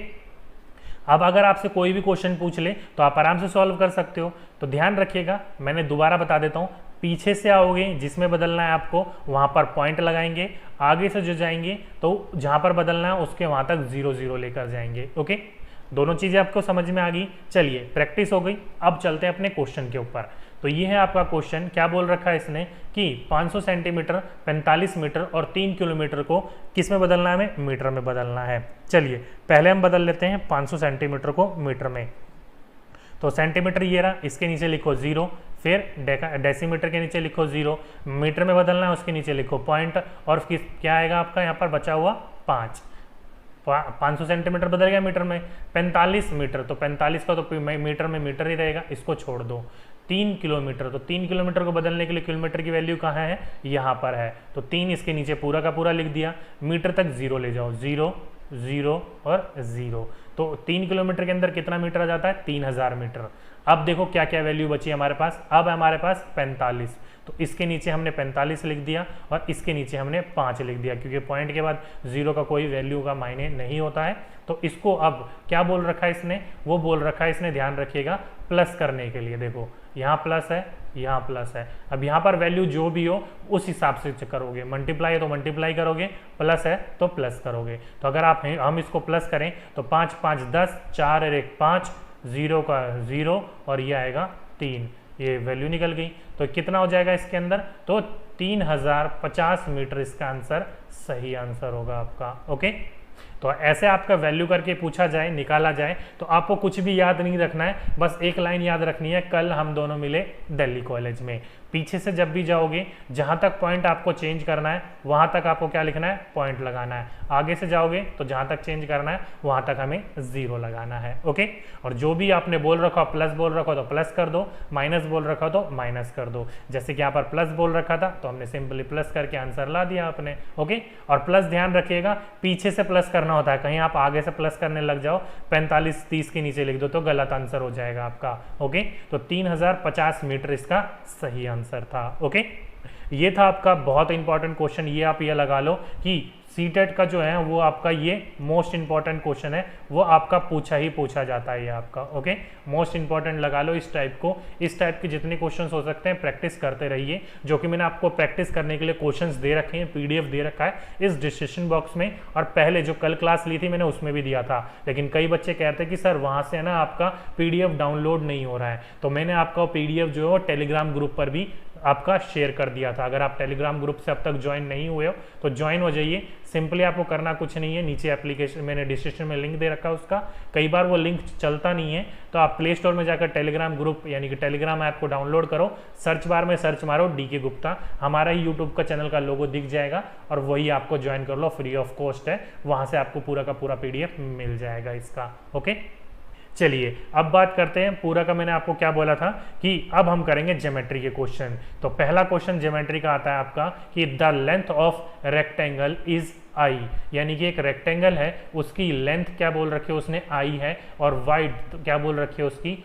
अब अगर आपसे कोई भी क्वेश्चन पूछ ले तो आप आराम से सॉल्व कर सकते हो। तो ध्यान रखिएगा, मैंने दोबारा बता देता हूँ, पीछे से आओगे जिसमें बदलना है आपको वहाँ पर पॉइंट लगाएंगे, आगे से जो जाएंगे तो जहाँ पर बदलना है उसके वहाँ तक 0 0 लेकर जाएंगे। ओके, दोनों चीज़ें आपको समझ में आ गई। चलिए प्रैक्टिस हो गई, अब चलते हैं अपने क्वेश्चन के ऊपर। तो ये है आपका क्वेश्चन, क्या बोल रखा है इसने कि 500 सेंटीमीटर, 45 मीटर और 3 किलोमीटर को किस में बदलना है, हमें मीटर में बदलना है। चलिए पहले हम बदल लेते हैं 500 सेंटीमीटर को मीटर में। तो सेंटीमीटर ये रहा, इसके नीचे लिखो 0, फिर डेसीमीटर के नीचे लिखो 0, मीटर में बदलना है उसके नीचे लिखो पॉइंट, और क्या आएगा आपका यहाँ पर बचा हुआ 5। 500 सेंटीमीटर बदल गया मीटर में। 45 मीटर, तो 45 का तो मीटर में मीटर ही रहेगा, इसको छोड़ दो। 3 किलोमीटर, तो 3 किलोमीटर को बदलने के लिए किलोमीटर की वैल्यू कहाँ है, यहाँ पर है, तो 3 इसके नीचे पूरा का पूरा लिख दिया। मीटर तक 0 ले जाओ, 0 0 और 0, तो 3 किलोमीटर के अंदर कितना मीटर आ जाता है, 3000 मीटर। अब देखो क्या क्या वैल्यू बची हमारे पास, अब हमारे पास 45, तो इसके नीचे हमने 45 लिख दिया और इसके नीचे हमने 5 लिख दिया, क्योंकि पॉइंट के बाद 0 का कोई वैल्यू का मायने नहीं होता है। तो इसको अब क्या बोल रखा है इसने, वो बोल रखा है इसने, ध्यान रखिएगा, प्लस करने के लिए। देखो यहाँ प्लस है, यहाँ प्लस है, अब यहाँ पर वैल्यू जो भी हो उस हिसाब से करोगे, मल्टीप्लाई है तो मल्टीप्लाई करोगे, प्लस है तो प्लस करोगे। तो अगर हम इसको प्लस करें तो 5 5 10, 4 और 1 5, 0 का 0 और ये आएगा 3, ये वैल्यू निकल गई। तो कितना हो जाएगा इसके अंदर, तो 3050 मीटर इसका आंसर सही आंसर होगा आपका। ओके, तो ऐसे आपका वैल्यू करके पूछा जाए, निकाला जाए, तो आपको कुछ भी याद नहीं रखना है, बस एक लाइन याद रखनी है, कल हम दोनों मिले दिल्ली कॉलेज में। पीछे से जब भी जाओगे, जहाँ तक पॉइंट आपको चेंज करना है वहाँ तक आपको क्या लिखना है, पॉइंट लगाना है। आगे से जाओगे तो जहाँ तक चेंज करना है वहाँ तक हमें 0 लगाना है। ओके, और जो भी आपने बोल रखा, प्लस बोल रखा तो प्लस कर दो, माइनस बोल रखा तो माइनस कर दो। जैसे कि यहाँ पर प्लस बोल रखा था तो हमने सिंपली प्लस करके आंसर ला दिया आपने। ओके, और प्लस ध्यान रखिएगा, पीछे से प्लस करना होता है, कहीं आप आगे से प्लस करने लग जाओ, 45 30 के नीचे लिख दो तो गलत आंसर हो जाएगा आपका। ओके, तो 3050 मीटर इसका सही आंसर था। ओके, ये था आपका बहुत इंपॉर्टेंट क्वेश्चन। ये आप ये लगा लो कि सीटेट का जो है वो आपका ये मोस्ट इंपॉर्टेंट क्वेश्चन है, वो आपका पूछा जाता है ये आपका। ओके, मोस्ट इंपॉर्टेंट लगा लो इस टाइप को। इस टाइप के जितने क्वेश्चंस हो सकते हैं प्रैक्टिस करते रहिए, जो कि मैंने आपको प्रैक्टिस करने के लिए क्वेश्चंस दे रखे हैं, पीडीएफ दे रखा है इस डिस्क्रिप्शन बॉक्स में, और पहले जो कल क्लास ली थी मैंने उसमें भी दिया था। लेकिन कई बच्चे कहते हैं कि सर वहाँ से है ना आपका पीडीएफ डाउनलोड नहीं हो रहा है, तो मैंने आपका पीडीएफ जो है टेलीग्राम ग्रुप पर भी आपका शेयर कर दिया था। अगर आप टेलीग्राम ग्रुप से अब तक ज्वाइन नहीं हुए हो तो ज्वाइन हो जाइए। सिंपली आपको करना कुछ नहीं है, नीचे एप्लीकेशन मैंने डिस्क्रिप्शन में लिंक दे रखा है उसका, कई बार वो लिंक चलता नहीं है तो आप प्ले स्टोर में जाकर टेलीग्राम ग्रुप यानी कि टेलीग्राम ऐप को डाउनलोड करो, सर्च बार में सर्च मारो डीके गुप्ता, हमारा ही यूट्यूब का चैनल का लोगो दिख जाएगा और वही आपको ज्वाइन कर लो, फ्री ऑफ कॉस्ट है, वहाँ से आपको पूरा का पूरा पीडीएफ मिल जाएगा इसका। ओके, चलिए अब बात करते हैं पूरा का। मैंने आपको क्या बोला था कि अब हम करेंगे ज्योमेट्री के क्वेश्चन। तो पहला क्वेश्चन ज्योमेट्री का आता है आपका कि the length of rectangle is I, यानी कि एक रेक्टेंगल है उसकी लेंथ क्या बोल रखी है उसने आई है, और वाइड क्या बोल रखी है उसकी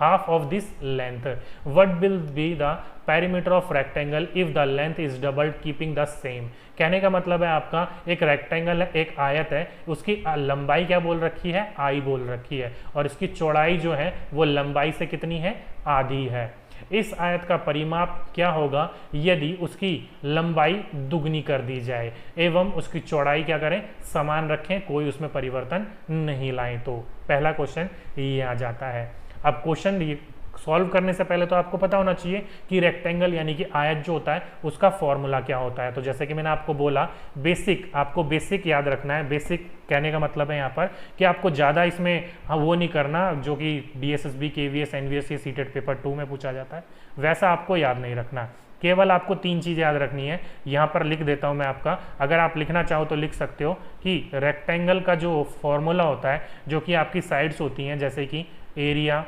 half of this length. What will be the perimeter of rectangle if the length is doubled keeping the same? कहने का मतलब है आपका एक रेक्टेंगल है, एक आयत है, उसकी लंबाई क्या बोल रखी है, आई बोल रखी है, और इसकी चौड़ाई जो है वो लंबाई से कितनी है, आधी है। इस आयत का परिमाप क्या होगा यदि उसकी लंबाई दुगनी कर दी जाए एवं उसकी चौड़ाई क्या करें, समान रखें, कोई उसमें परिवर्तन नहीं लाएं। तो पहला क्वेश्चन ये आ जाता है। अब क्वेश्चन सॉल्व करने से पहले तो आपको पता होना चाहिए कि रेक्टेंगल यानी कि आयत जो होता है उसका फॉर्मूला क्या होता है। तो जैसे कि मैंने आपको बोला बेसिक, आपको बेसिक याद रखना है। बेसिक कहने का मतलब है यहाँ पर कि आपको ज़्यादा इसमें वो नहीं करना जो कि DSSB, KVS, NVS, CTET paper 2 में पूछा जाता है, वैसा आपको याद नहीं रखना। केवल आपको 3 चीज़ें याद रखनी है, यहाँ पर लिख देता हूँ मैं आपका, अगर आप लिखना चाहो तो लिख सकते हो कि रेक्टेंगल का जो फॉर्मूला होता है जो कि आपकी साइड्स होती हैं जैसे कि एरिया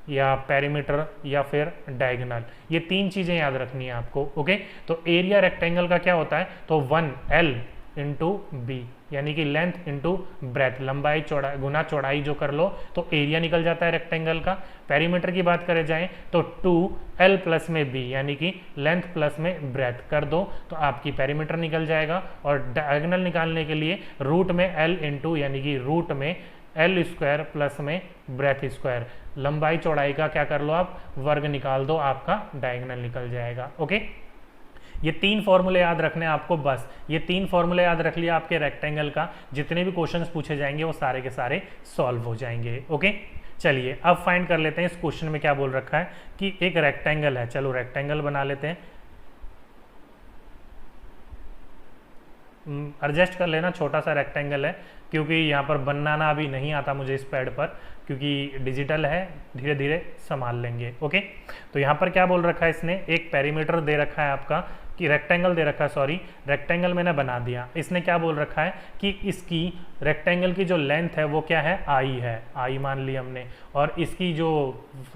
या पेरीमीटर या फिर डायगोनल, ये 3 चीज़ें याद रखनी है आपको। ओके, तो एरिया रेक्टेंगल का क्या होता है, तो 1L × B, यानी कि लेंथ इंटू ब्रेथ, लंबाई चौड़ाई गुना चौड़ाई जो कर लो तो एरिया निकल जाता है रेक्टेंगल का। पेरीमीटर की बात करें जाए तो 2l प्लस में b यानी कि लेंथ प्लस में ब्रेथ कर दो तो आपकी पेरीमीटर निकल जाएगा। और डायगोनल निकालने के लिए रूट में l इंटू यानी कि रूट में l स्क्वायर प्लस में ब्रेथ स्क्वायर, लंबाई चौड़ाई का क्या कर लो आप वर्ग निकाल दो, आपका डायगोनल निकल जाएगा। ओके, ये 3 फॉर्मूले याद रखने हैं आपको, बस ये 3 फॉर्मूले याद रख लिया, आपके रेक्टेंगल का जितने भी क्वेश्चंस पूछे जाएंगे वो सारे के सारे सॉल्व हो जाएंगे। ओके, चलिए अब फाइंड कर लेते हैं इस क्वेश्चन में क्या बोल रखा है कि एक रेक्टेंगल है। चलो रेक्टेंगल बना लेते हैं, एडजस्ट कर लेना, छोटा सा रेक्टेंगल है क्योंकि यहाँ पर बनाना अभी नहीं आता मुझे इस पैड पर, क्योंकि डिजिटल है, धीरे धीरे संभाल लेंगे। ओके, तो यहाँ पर क्या बोल रखा है इसने, एक पेरीमीटर दे रखा है आपका कि रेक्टेंगल दे रखा है, सॉरी रेक्टेंगल मैंने बना दिया। इसने क्या बोल रखा है कि इसकी रेक्टेंगल की जो लेंथ है वो क्या है, आई है, आई मान ली हमने, और इसकी जो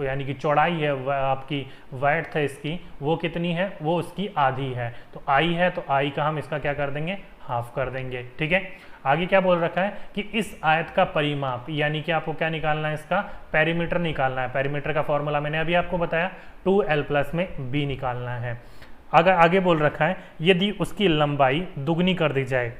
यानी कि चौड़ाई है आपकी वाइड्थ है इसकी वो कितनी है, वो उसकी आधी है। तो आई है तो आई का हम इसका क्या कर देंगे, हाफ कर देंगे। ठीक है, आगे क्या बोल रखा है कि इस आयत का परिमाप यानी कि आपको क्या निकालना है, इसका पेरीमीटर निकालना है। पेरीमीटर का फॉर्मूला मैंने अभी आपको बताया, 2l प्लस में b निकालना है। अगर आगे बोल रखा है यदि उसकी लंबाई दुगनी कर दी जाए,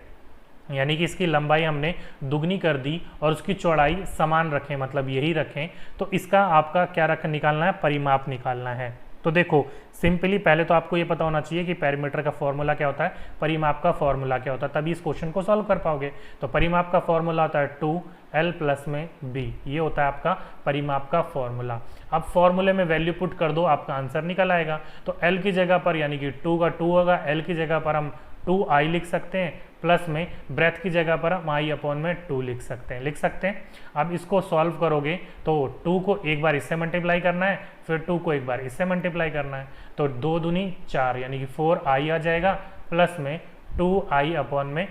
यानी कि इसकी लंबाई हमने दुगनी कर दी और उसकी चौड़ाई समान रखें, मतलब यही रखें, तो इसका आपका क्या निकालना है, परिमाप निकालना है। तो देखो सिंपली पहले तो आपको ये पता होना चाहिए कि पेरीमीटर का फॉर्मूला क्या होता है, परिमाप का फॉर्मूला क्या होता है, तभी इस क्वेश्चन को सॉल्व कर पाओगे। तो परिमाप का फॉर्मूला होता है 2l प्लस में b, ये होता है आपका परिमाप का फॉर्मूला। अब फॉर्मूले में वैल्यू पुट कर दो, आपका आंसर निकल आएगा। तो l की जगह पर यानी कि 2 का 2 होगा, l की जगह पर हम 2i लिख सकते हैं, प्लस में ब्रेथ की जगह पर हम i अपॉन में 2 लिख सकते हैं। अब इसको सॉल्व करोगे तो 2 को एक बार इससे मल्टीप्लाई करना है, फिर 2 को एक बार इससे मल्टीप्लाई करना है, तो 2 दूनी 4 यानी कि 4i आ जाएगा, प्लस में 2i अपॉन में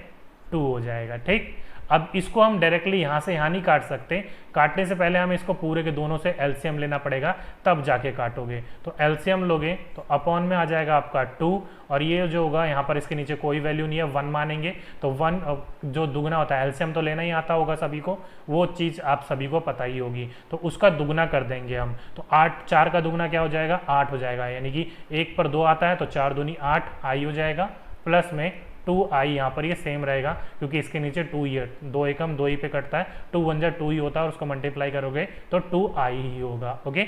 2 हो जाएगा। ठीक, अब इसको हम डायरेक्टली यहाँ से यहाँ नहीं काट सकते, काटने से पहले हमें इसको पूरे के दोनों से एलसीएम लेना पड़ेगा, तब जाके काटोगे। तो एलसीएम लोगे तो अपॉन में आ जाएगा आपका 2, और ये जो होगा यहाँ पर इसके नीचे कोई वैल्यू नहीं है, 1 मानेंगे, तो 1 जो दुगना होता है, एलसीएम तो लेना ही आता होगा सभी को, वो चीज़ आप सभी को पता ही होगी, तो उसका दुगना कर देंगे हम। तो 8, 4 का दुगना क्या हो जाएगा, 8 हो जाएगा, यानी कि 1 पर 2 आता है तो 4 दूनी 8 आई हो जाएगा, प्लस में 2i, यहाँ पर ये सेम रहेगा क्योंकि इसके नीचे 2 ही है, 2 एकम 2 ही पे कटता है, 2 1 जा 2 ही होता है, और उसको मल्टीप्लाई करोगे तो 2i ही होगा। ओके,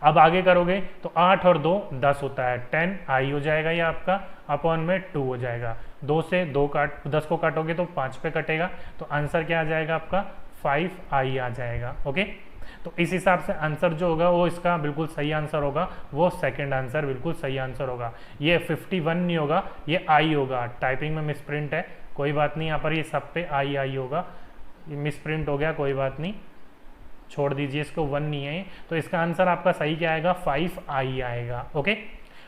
अब आगे करोगे तो 8 और 2 10 होता है, 10i हो जाएगा ये आपका, अपॉन में 2 हो जाएगा। 2 से 10 को काटोगे तो 5 पे कटेगा, तो आंसर क्या आ जाएगा आपका, 5i आ जाएगा। ओके, तो इस हिसाब से आंसर जो होगा वो इसका बिल्कुल सही आंसर होगा, वो सेकंड आंसर बिल्कुल सही आंसर होगा। ये 51 नहीं होगा, ये आई होगा, टाइपिंग में मिसप्रिंट है, कोई बात नहीं, यहाँ पर ये सब पे आई होगा, ये मिसप्रिंट हो गया, कोई बात नहीं, छोड़ दीजिए इसको, 1 नहीं है। तो इसका आंसर आपका सही क्या आएगा, 5i आएगा। ओके,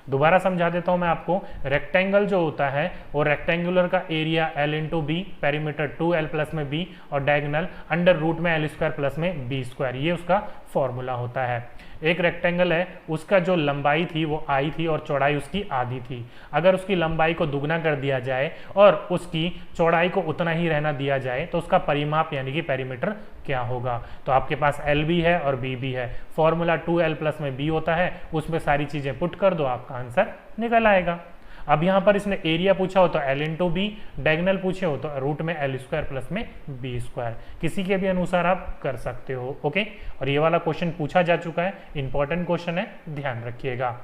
दोबारा समझा देता हूं मैं आपको, रेक्टेंगल जो होता है वो रेक्टेंगुलर का area l into B, perimeter 2l plus में b, और डायगोनल अंडर रूट में l स्क्वायर प्लस में b स्क्वायर, ये उसका फॉर्मूला होता है। एक रेक्टेंगल है, उसका जो लंबाई थी वो आई थी और चौड़ाई उसकी आधी थी। अगर उसकी लंबाई को दुगना कर दिया जाए और उसकी चौड़ाई को उतना ही रहना दिया जाए तो उसका परिमाप यानी कि पेरीमीटर क्या होगा। तो आपके पास l भी है और b भी है, फॉर्मूला 2l प्लस में b होता है, उसमें सारी चीजें पुट कर दो, आपका आंसर निकल आएगा। अब यहाँ पर इसने एरिया पूछा हो तो l इंटू बी, डायगोनल पूछे हो तो रूट में l स्क्वायर प्लस में b स्क्वायर, किसी के भी अनुसार आप कर सकते हो। ओके, और ये वाला क्वेश्चन पूछा जा चुका है, इंपॉर्टेंट क्वेश्चन है, ध्यान रखिएगा।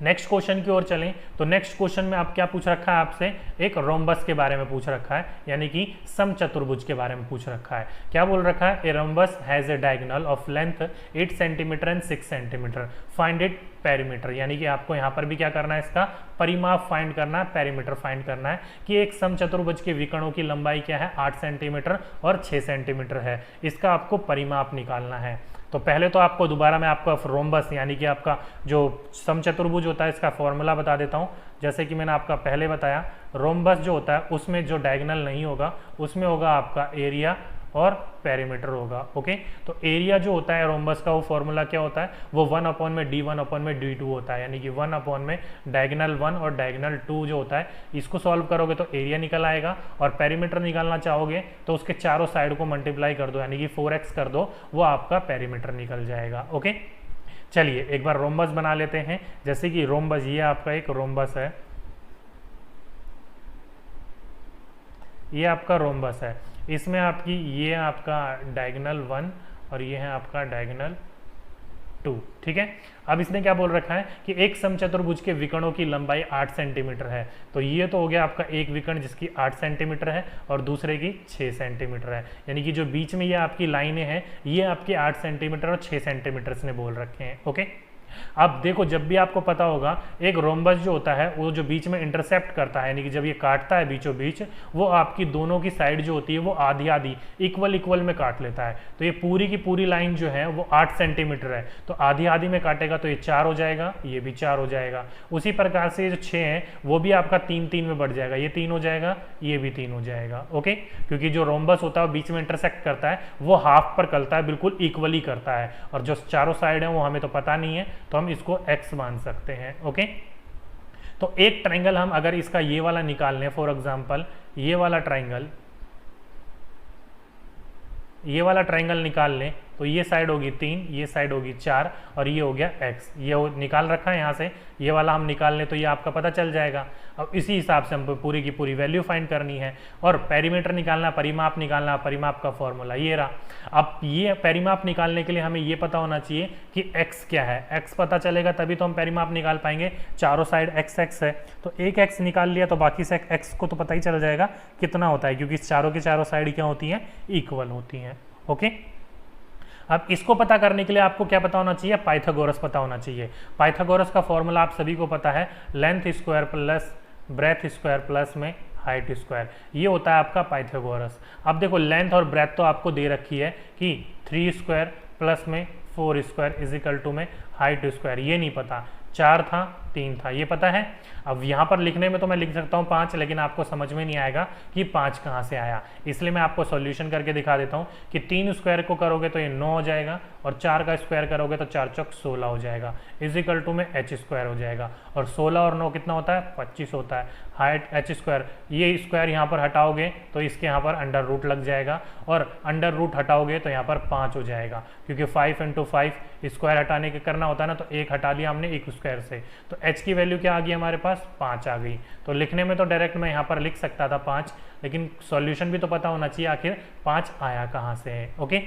नेक्स्ट क्वेश्चन की ओर चलें तो नेक्स्ट क्वेश्चन में आप क्या पूछ रखा है आपसे, एक रोम्बस के बारे में पूछ रखा है, यानी कि समचतुर्भुज के बारे में पूछ रखा है। क्या बोल रखा है, a rhombus has a diagonal of length 8 centimetre and 6 centimetre, find it perimeter, यानी कि आपको यहाँ पर भी क्या करना है, इसका परिमाप फाइंड करना है, पेरीमीटर फाइंड करना है कि एक समचतुर्भुज के विकर्णों की लंबाई क्या है, 8 सेंटीमीटर और 6 सेंटीमीटर है, इसका आपको परिमाप निकालना है। तो पहले तो आपको दोबारा मैं आपका रोम्बस यानी कि आपका जो समचतुर्भुज होता है इसका फॉर्मूला बता देता हूँ। जैसे कि मैंने आपका पहले बताया, रोम्बस जो होता है उसमें जो डायगोनल नहीं होगा उसमें होगा आपका एरिया और पेरीमीटर होगा। ओके, तो एरिया जो होता है रोम्बस का वो फॉर्मूला क्या होता है, वो 1/d1/d2 होता है, यानी कि 1 में डायगोनल 1 और डायगोनल 2 जो होता है, इसको सॉल्व करोगे तो एरिया निकल आएगा, और पेरीमीटर निकालना चाहोगे तो उसके चारों साइड को मल्टीप्लाई कर दो, यानी कि 4x कर दो, वो आपका पेरीमीटर निकल जाएगा। ओके, चलिए एक बार रोम्बस बना लेते हैं। जैसे कि रोम्बस, ये आपका एक रोम्बस है, ये आपका रोम्बस है, इसमें आपकी ये आपका डायगोनल 1 और ये है आपका डायगोनल 2। ठीक है, अब इसने क्या बोल रखा है कि एक समचतुर्भुज के विकर्णों की लंबाई 8 सेंटीमीटर है। तो ये तो हो गया आपका एक विकर्ण जिसकी 8 सेंटीमीटर है और दूसरे की 6 सेंटीमीटर है, यानी कि जो बीच में ये आपकी लाइनें हैं ये आपकी 8 सेंटीमीटर और 6 सेंटीमीटर इसने बोल रखे हैं। ओके, अब देखो जब भी आपको पता होगा एक रोम्बस जो होता है वो जो बीच में इंटरसेप्ट करता है, यानी कि जब ये काटता है बीचों बीच, वो आपकी दोनों की साइड जो होती है वो आधी आधी इक्वल में काट लेता है। तो ये पूरी की पूरी लाइन जो है वो 8 सेंटीमीटर है, तो आधी आधी में काटेगा तो ये 4 हो जाएगा, ये भी 4 हो जाएगा। उसी प्रकार से ये जो 6 है वो भी आपका 3 में बढ़ जाएगा, ये 3 हो जाएगा, ये भी 3 हो जाएगा। ओके, क्योंकि जो रोम्बस होता है वो बीच में इंटरसेक्ट करता है, वो हाफ पर करता है, बिल्कुल इक्वली करता है, और जो चारों साइड है वो हमें तो पता नहीं है, तो हम इसको x मान सकते हैं। ओके, तो एक ट्रायंगल हम अगर इसका ये वाला निकाल लें, फॉर एग्जांपल ये वाला ट्रायंगल, ये वाला ट्रायंगल निकाल लें, तो ये साइड होगी 3, ये साइड होगी 4 और ये हो गया x, ये निकाल रखा है यहाँ से, ये वाला हम निकाल लें तो ये आपका पता चल जाएगा। अब इसी हिसाब से हम पूरी की पूरी वैल्यू फाइंड करनी है, और पेरीमीटर निकालना, परिमाप निकालना, परिमाप का फॉर्मूला ये रहा। अब ये परिमाप निकालने के लिए हमें ये पता होना चाहिए कि x क्या है, x पता चलेगा तभी तो हम परिमाप निकाल पाएंगे। चारों साइड x है, तो एक x निकाल लिया तो बाकी से x को तो पता ही चल जाएगा कितना होता है, क्योंकि चारों की चारों साइड क्या होती हैं, इक्वल होती हैं। ओके, अब इसको पता करने के लिए आपको क्या पता होना चाहिए, पाइथागोरस पता होना चाहिए। पाइथागोरस का फॉर्मूला आप सभी को पता है, length square plus breadth square plus में हाइट स्क्वायर, ये होता है आपका पाइथागोरस। अब देखो लेंथ और ब्रेथ तो आपको दे रखी है कि 3 स्क्वायर प्लस में 4 स्क्वायर इज इक्वल टू में हाइट स्क्वायर, ये नहीं पता, 4 था 3 था, ये पता है। अब यहाँ पर लिखने में तो मैं लिख सकता हूँ 5, लेकिन आपको समझ में नहीं आएगा कि 5 कहाँ से आया, इसलिए मैं आपको सॉल्यूशन करके दिखा देता हूँ कि 3 स्क्वायर को करोगे तो ये 9 हो जाएगा, और 4 का स्क्वायर करोगे तो 4 चौक 16 हो जाएगा, इज इक्वल टू में h स्क्वायर हो जाएगा, और 16 और 9 कितना होता है, 25 होता है। हाइट h स्क्वायर, ये स्क्वायर यहाँ पर हटाओगे तो इसके यहाँ पर अंडर रूट लग जाएगा, और अंडर रूट हटाओगे तो यहाँ पर 5 हो जाएगा, क्योंकि 5 × 5 स्क्वायर हटाने के करना होता है ना, तो 1 हटा लिया हमने एक स्क्वायर से, तो h की वैल्यू क्या आ गई हमारे पास, 5 आ गई। तो लिखने में तो डायरेक्ट मैं यहाँ पर लिख सकता था 5, लेकिन सॉल्यूशन भी तो पता होना चाहिए आखिर 5 आया कहाँ से है। ओके,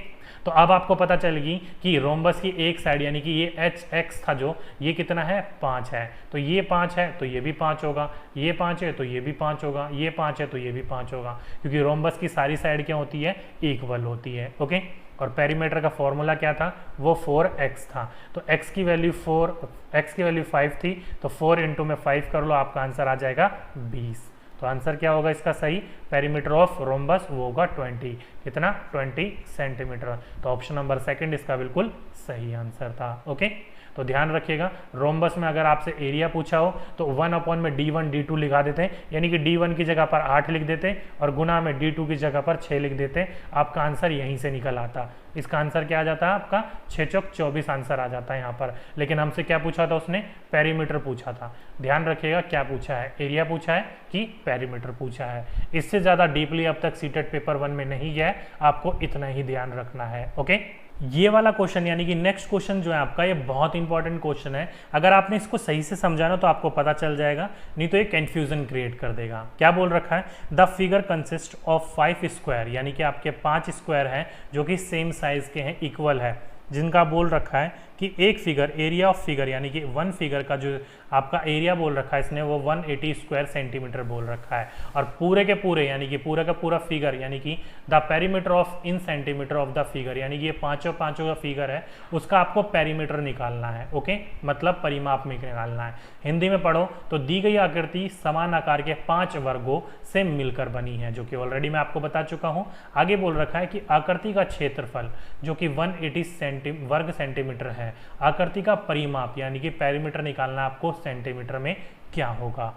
तो अब आपको पता चलेगी कि रोम्बस की एक साइड, यानी कि ये hx था जो, ये कितना है, 5 है, तो ये 5 है तो ये भी 5 होगा, ये 5 है तो ये भी 5 होगा, ये 5 है तो ये भी 5 होगा, क्योंकि रोम्बस की सारी साइड क्या होती है, इक्वल होती है। ओके, और पेरीमीटर का फॉर्मूला क्या था, वो 4x था, तो x की वैल्यू 5 थी, तो 4 × में 5 कर लो, आपका आंसर आ जाएगा 20। तो आंसर क्या होगा इसका सही, पेरीमीटर ऑफ रोम्बस वो होगा 20, कितना, 20 सेंटीमीटर। तो ऑप्शन नंबर 2 इसका बिल्कुल सही आंसर था। ओके, तो ध्यान रखिएगा, रोम्बस में अगर आपसे एरिया पूछा हो तो 1 में d1 d2 लिखा देते हैं, यानी कि d1 की जगह पर 8 लिख देते हैं और गुना में d2 की जगह पर 6 लिख देते हैं, आपका आंसर यहीं से निकल आता। इसका आंसर क्या आ जाता है, आपका 6 चौक 24 आंसर आ जाता है यहाँ पर। लेकिन हमसे क्या पूछा था उसने, पेरीमीटर पूछा था। ध्यान रखिएगा क्या पूछा है, एरिया पूछा है कि पेरीमीटर पूछा है। इससे ज़्यादा डीपली अब तक सीटेट पेपर 1 में नहीं गया है, आपको इतना ही ध्यान रखना है। ओके, ये वाला क्वेश्चन यानी कि नेक्स्ट क्वेश्चन जो है आपका, ये बहुत इंपॉर्टेंट क्वेश्चन है। अगर आपने इसको सही से समझाना तो आपको पता चल जाएगा, नहीं तो ये कंफ्यूजन क्रिएट कर देगा। क्या बोल रखा है, the figure consist of 5 square, यानी कि आपके 5 स्क्वायर हैं जो कि सेम साइज के हैं, इक्वल है, जिनका बोल रखा है कि एक फिगर, एरिया ऑफ फिगर यानी कि वन फिगर का जो आपका एरिया बोल रखा है इसने, वो 180 स्क्वायर सेंटीमीटर बोल रखा है, और पूरे के पूरे यानी कि पूरा का पूरा फिगर यानी कि the perimeter of in centimetre of the figure, यानी कि ये पांचों का फिगर है, उसका आपको पेरीमीटर निकालना है। ओके, मतलब परिमाप में निकालना है। हिंदी में पढ़ो तो दी गई आकृति समान आकार के 5 वर्गों से मिलकर बनी है, जो कि ऑलरेडी मैं आपको बता चुका हूँ। आगे बोल रखा है कि आकृति का क्षेत्रफल जो कि 180 वर्ग सेंटीमीटर है, आकृति का परिमाप यानी कि पेरीमीटर निकालना आपको सेंटीमीटर में क्या होगा।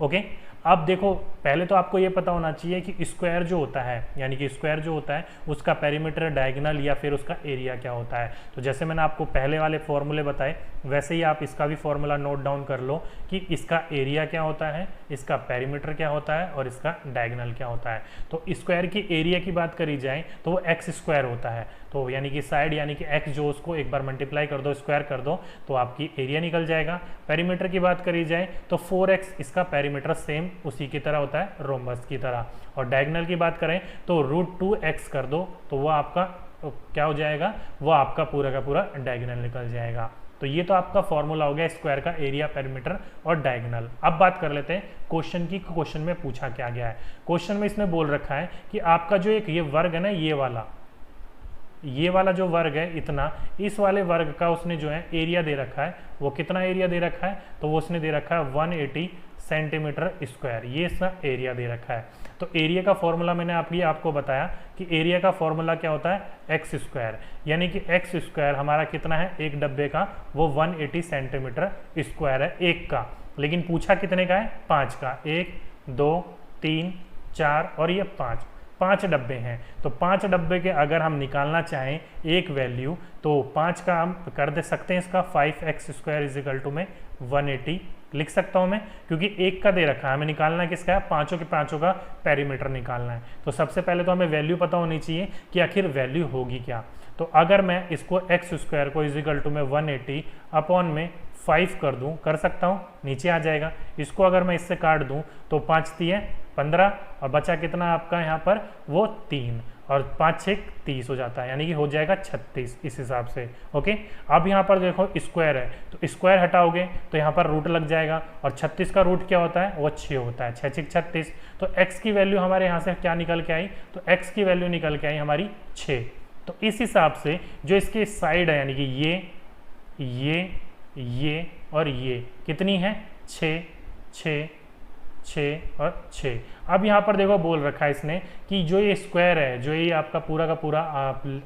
ओके, अब देखो पहले तो आपको ये पता होना चाहिए कि स्क्वायर जो होता है, यानी कि स्क्वायर जो होता है उसका पेरीमीटर, डायगोनल या फिर उसका एरिया क्या होता है। तो जैसे मैंने आपको पहले वाले फॉर्मूले बताए वैसे ही आप इसका भी फॉर्मूला नोट डाउन कर लो कि इसका एरिया क्या होता है, इसका पेरीमीटर क्या होता है और इसका डायगोनल क्या होता है। तो स्क्वायर की एरिया की बात करी जाए तो वो एक्स स्क्वायर होता है, तो यानी कि साइड यानी कि एक्स जो उसको एक बार मल्टीप्लाई कर दो, स्क्वायर कर दो तो आपकी एरिया निकल जाएगा। पेरीमीटर की बात करी जाए तो 4x इसका पेरीमीटर सेम उसी की तरह होता है, रोम्बस की तरह। और डायगोनल की बात करें तो √2x कर दो तो वो आपका क्या हो जाएगा, वो आपका पूरा का पूरा डायगोनल निकल जाएगा। तो ये तो आपका फॉर्मूला हो गया स्क्वायर का, एरिया, पेरीमीटर और डायगोनल। अब बात कर लेते हैं क्वेश्चन की, क्वेश्चन में पूछा क्या गया है। क्वेश्चन में इसने बोल रखा है कि आपका जो एक ये वर्ग है ना, ये वाला जो वर्ग है इतना, इस वाले वर्ग का उसने जो है एरिया दे रखा है। वो कितना एरिया दे रखा है, तो वो उसने दे रखा है 180 सेंटीमीटर स्क्वायर, ये इसका एरिया दे रखा है। तो एरिया का फॉर्मूला मैंने आपको बताया कि एरिया का फॉर्मूला क्या होता है, एक्स स्क्वायर, यानी कि एक्स स्क्वायर हमारा कितना है, एक डब्बे का वो 180 सेंटीमीटर स्क्वायर है एक का। लेकिन पूछा कितने का है, 5 का, 1 2 3 4 और ये 5 डब्बे हैं। तो 5 डब्बे के अगर हम निकालना चाहें एक वैल्यू तो 5 का हम कर दे सकते हैं, इसका 5x square is equal to में 180 लिख सकता हूं मैं, क्योंकि एक का दे रखा है, हमें निकालना है किसका है, पांचों के पांचों का पेरीमीटर निकालना है। तो सबसे पहले तो हमें वैल्यू पता होनी चाहिए कि आखिर वैल्यू होगी क्या। तो अगर मैं इसको एक्स स्क्वायर को इज इक्वल टू में 180 अपॉन में 5 कर दूं, कर सकता हूं, नीचे आ जाएगा। इसको अगर मैं इससे काट दूं तो 5 3 15 और बचा कितना आपका यहाँ पर, वो 3 और 5 6 30 हो जाता है, यानी कि हो जाएगा 36 इस हिसाब से। ओके, अब यहाँ पर देखो स्क्वायर है तो स्क्वायर हटाओगे तो यहाँ पर रूट लग जाएगा और 36 का रूट क्या होता है, वो 6 होता है, 6 6 36। तो x की वैल्यू हमारे यहाँ से क्या निकल के आई, तो x की वैल्यू निकल के आई हमारी 6। तो इस हिसाब से जो इसके साइड है यानी कि ये और ये कितनी है, 6 6 6 और 6। अब यहाँ पर देखो बोल रखा है इसने कि जो ये स्क्वायर है, जो ये आपका पूरा का पूरा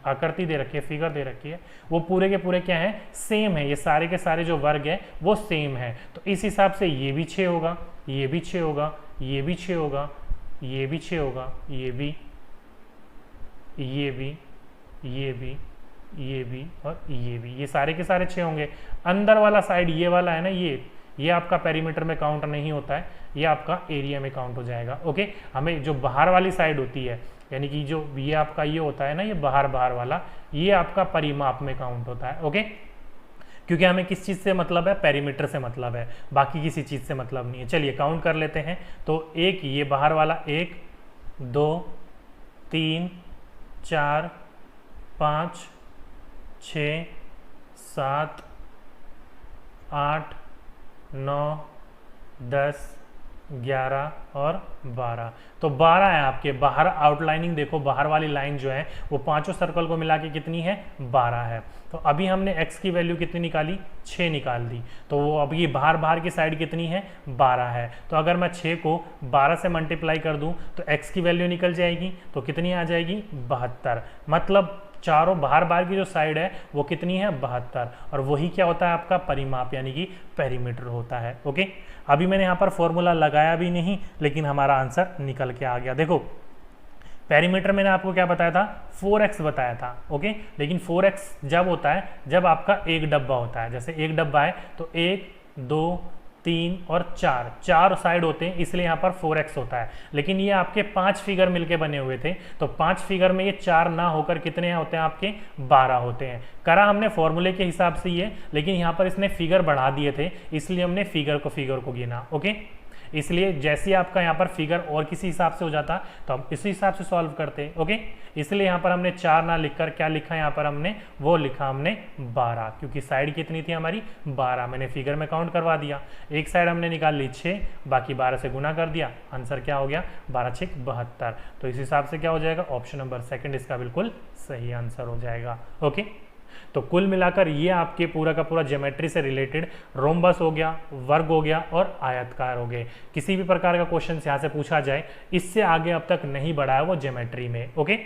आकृति दे रखी है, फिगर दे रखी है, वो पूरे के पूरे क्या है, सेम है। ये सारे के सारे जो वर्ग है वो सेम है। तो इस हिसाब से ये भी 6 होगा, ये भी 6 होगा, ये भी 6 होगा, ये भी 6 होगा, ये भी और ये भी, ये सारे के सारे 6 होंगे। अंदर वाला साइड ये वाला है ना, ये आपका पेरीमीटर में काउंट नहीं होता है, ये आपका एरिया में काउंट हो जाएगा। ओके, हमें जो बाहर वाली साइड होती है यानी कि जो ये आपका ये होता है ना, ये बाहर वाला, ये आपका परिमाप में काउंट होता है। ओके, क्योंकि हमें किस चीज़ से मतलब है, पेरीमीटर से मतलब है, बाकी किसी चीज़ से मतलब नहीं है। चलिए काउंट कर लेते हैं। तो एक ये बाहर वाला, 1 2 3 4 5 6 7 8 9 10 11 और 12। तो 12 है आपके बाहर। आउटलाइनिंग देखो, बाहर वाली लाइन जो है वो पांचों सर्कल को मिला के कितनी है, 12 है। तो अभी हमने x की वैल्यू कितनी निकाली, 6 निकाल दी। तो वो अब ये बाहर की साइड कितनी है, 12 है। तो अगर मैं 6 को 12 से मल्टीप्लाई कर दूं तो x की वैल्यू निकल जाएगी, तो कितनी आ जाएगी, 72। मतलब चारों बाहर की जो साइड है वो कितनी है, 72। और वही क्या होता है आपका परिमाप यानी कि पेरीमीटर होता है। ओके, अभी मैंने यहाँ पर फॉर्मूला लगाया भी नहीं लेकिन हमारा आंसर निकल के आ गया। देखो पेरीमीटर मैंने आपको क्या बताया था, 4x बताया था। ओके, लेकिन 4x जब होता है जब आपका एक डब्बा होता है। जैसे एक डब्बा है तो 1 2 3 और 4 साइड होते हैं, इसलिए यहाँ पर 4x होता है। लेकिन ये आपके 5 फिगर मिलके बने हुए थे, तो 5 फिगर में ये 4 ना होकर कितने होते हैं आपके, 12 होते हैं। करा हमने फॉर्मूले के हिसाब से ये, लेकिन यहाँ पर इसने फिगर बढ़ा दिए थे, इसलिए हमने फिगर को गिना। ओके, इसलिए जैसे आपका यहाँ पर फिगर और किसी हिसाब से हो जाता तो हम इसी हिसाब से सॉल्व करते। ओके, इसलिए यहाँ पर हमने 4 ना लिखकर क्या लिखा, यहाँ पर हमने वो लिखा हमने 12, क्योंकि साइड कितनी थी हमारी, 12। मैंने फिगर में काउंट करवा दिया। एक साइड हमने निकाल ली 6, बाकी 12 से गुना कर दिया, आंसर क्या हो गया, 12 6 72। तो इस हिसाब से क्या हो जाएगा, ऑप्शन नंबर सेकंड इसका बिल्कुल सही आंसर हो जाएगा। ओके, तो कुल मिलाकर ये आपके पूरा का पूरा ज्योमेट्री से रिलेटेड रोम्बस हो गया, वर्ग हो गया और आयतकार हो गए। किसी भी प्रकार का क्वेश्चन यहाँ से पूछा जाए, इससे आगे अब तक नहीं बढ़ा है वो ज्योमेट्री में। ओके,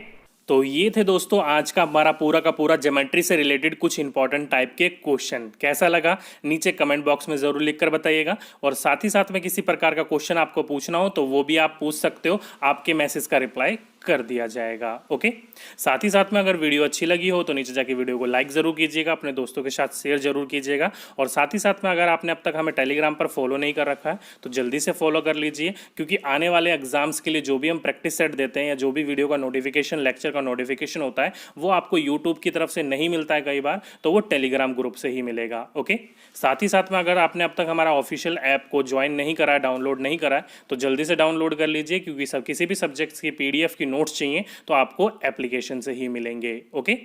तो ये थे दोस्तों आज का हमारा पूरा का पूरा ज्योमेट्री से रिलेटेड कुछ इंपॉर्टेंट टाइप के क्वेश्चन। कैसा लगा नीचे कमेंट बॉक्स में ज़रूर लिखकर बताइएगा, और साथ ही साथ में किसी प्रकार का क्वेश्चन आपको पूछना हो तो वो भी आप पूछ सकते हो, आपके मैसेज का रिप्लाई कर दिया जाएगा। ओके, साथ ही साथ में अगर वीडियो अच्छी लगी हो तो नीचे जाके वीडियो को लाइक ज़रूर कीजिएगा, अपने दोस्तों के साथ शेयर जरूर कीजिएगा, और साथ ही साथ में अगर आपने अब तक हमें टेलीग्राम पर फॉलो नहीं कर रखा है तो जल्दी से फॉलो कर लीजिए, क्योंकि आने वाले एग्जाम्स के लिए जो भी हम प्रैक्टिस सेट देते हैं या जो भी वीडियो का नोटिफिकेशन, लेक्चर का नोटिफिकेशन होता है वो आपको यूट्यूब की तरफ से नहीं मिलता है कई बार, तो वो टेलीग्राम ग्रुप से ही मिलेगा। ओके, साथ ही साथ में अगर आपने अब तक हमारा ऑफिशियल ऐप को ज्वाइन नहीं करा है, डाउनलोड नहीं करा है, तो जल्दी से डाउनलोड कर लीजिए, क्योंकि सब किसी भी सब्जेक्ट्स की पीडीएफ की नोट्स चाहिए तो आपको एप्लीकेशन से ही मिलेंगे। ओके,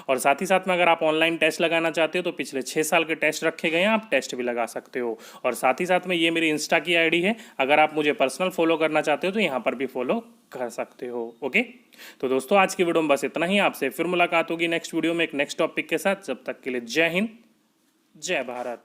और साथ ही साथ में अगर आप ऑनलाइन टेस्ट लगाना चाहते हो तो पिछले 6 साल के टेस्ट रखे गए हैं, आप टेस्ट भी लगा सकते हो। और साथ ही साथ में ये मेरी इंस्टा की आईडी है, अगर आप मुझे पर्सनल फॉलो करना चाहते हो तो यहाँ पर भी फॉलो कर सकते हो। ओके, तो दोस्तों आज की वीडियो में बस इतना ही। आपसे फिर मुलाकात होगी नेक्स्ट वीडियो में एक नेक्स्ट टॉपिक के साथ। जब तक के लिए जय हिंद, जय भारत।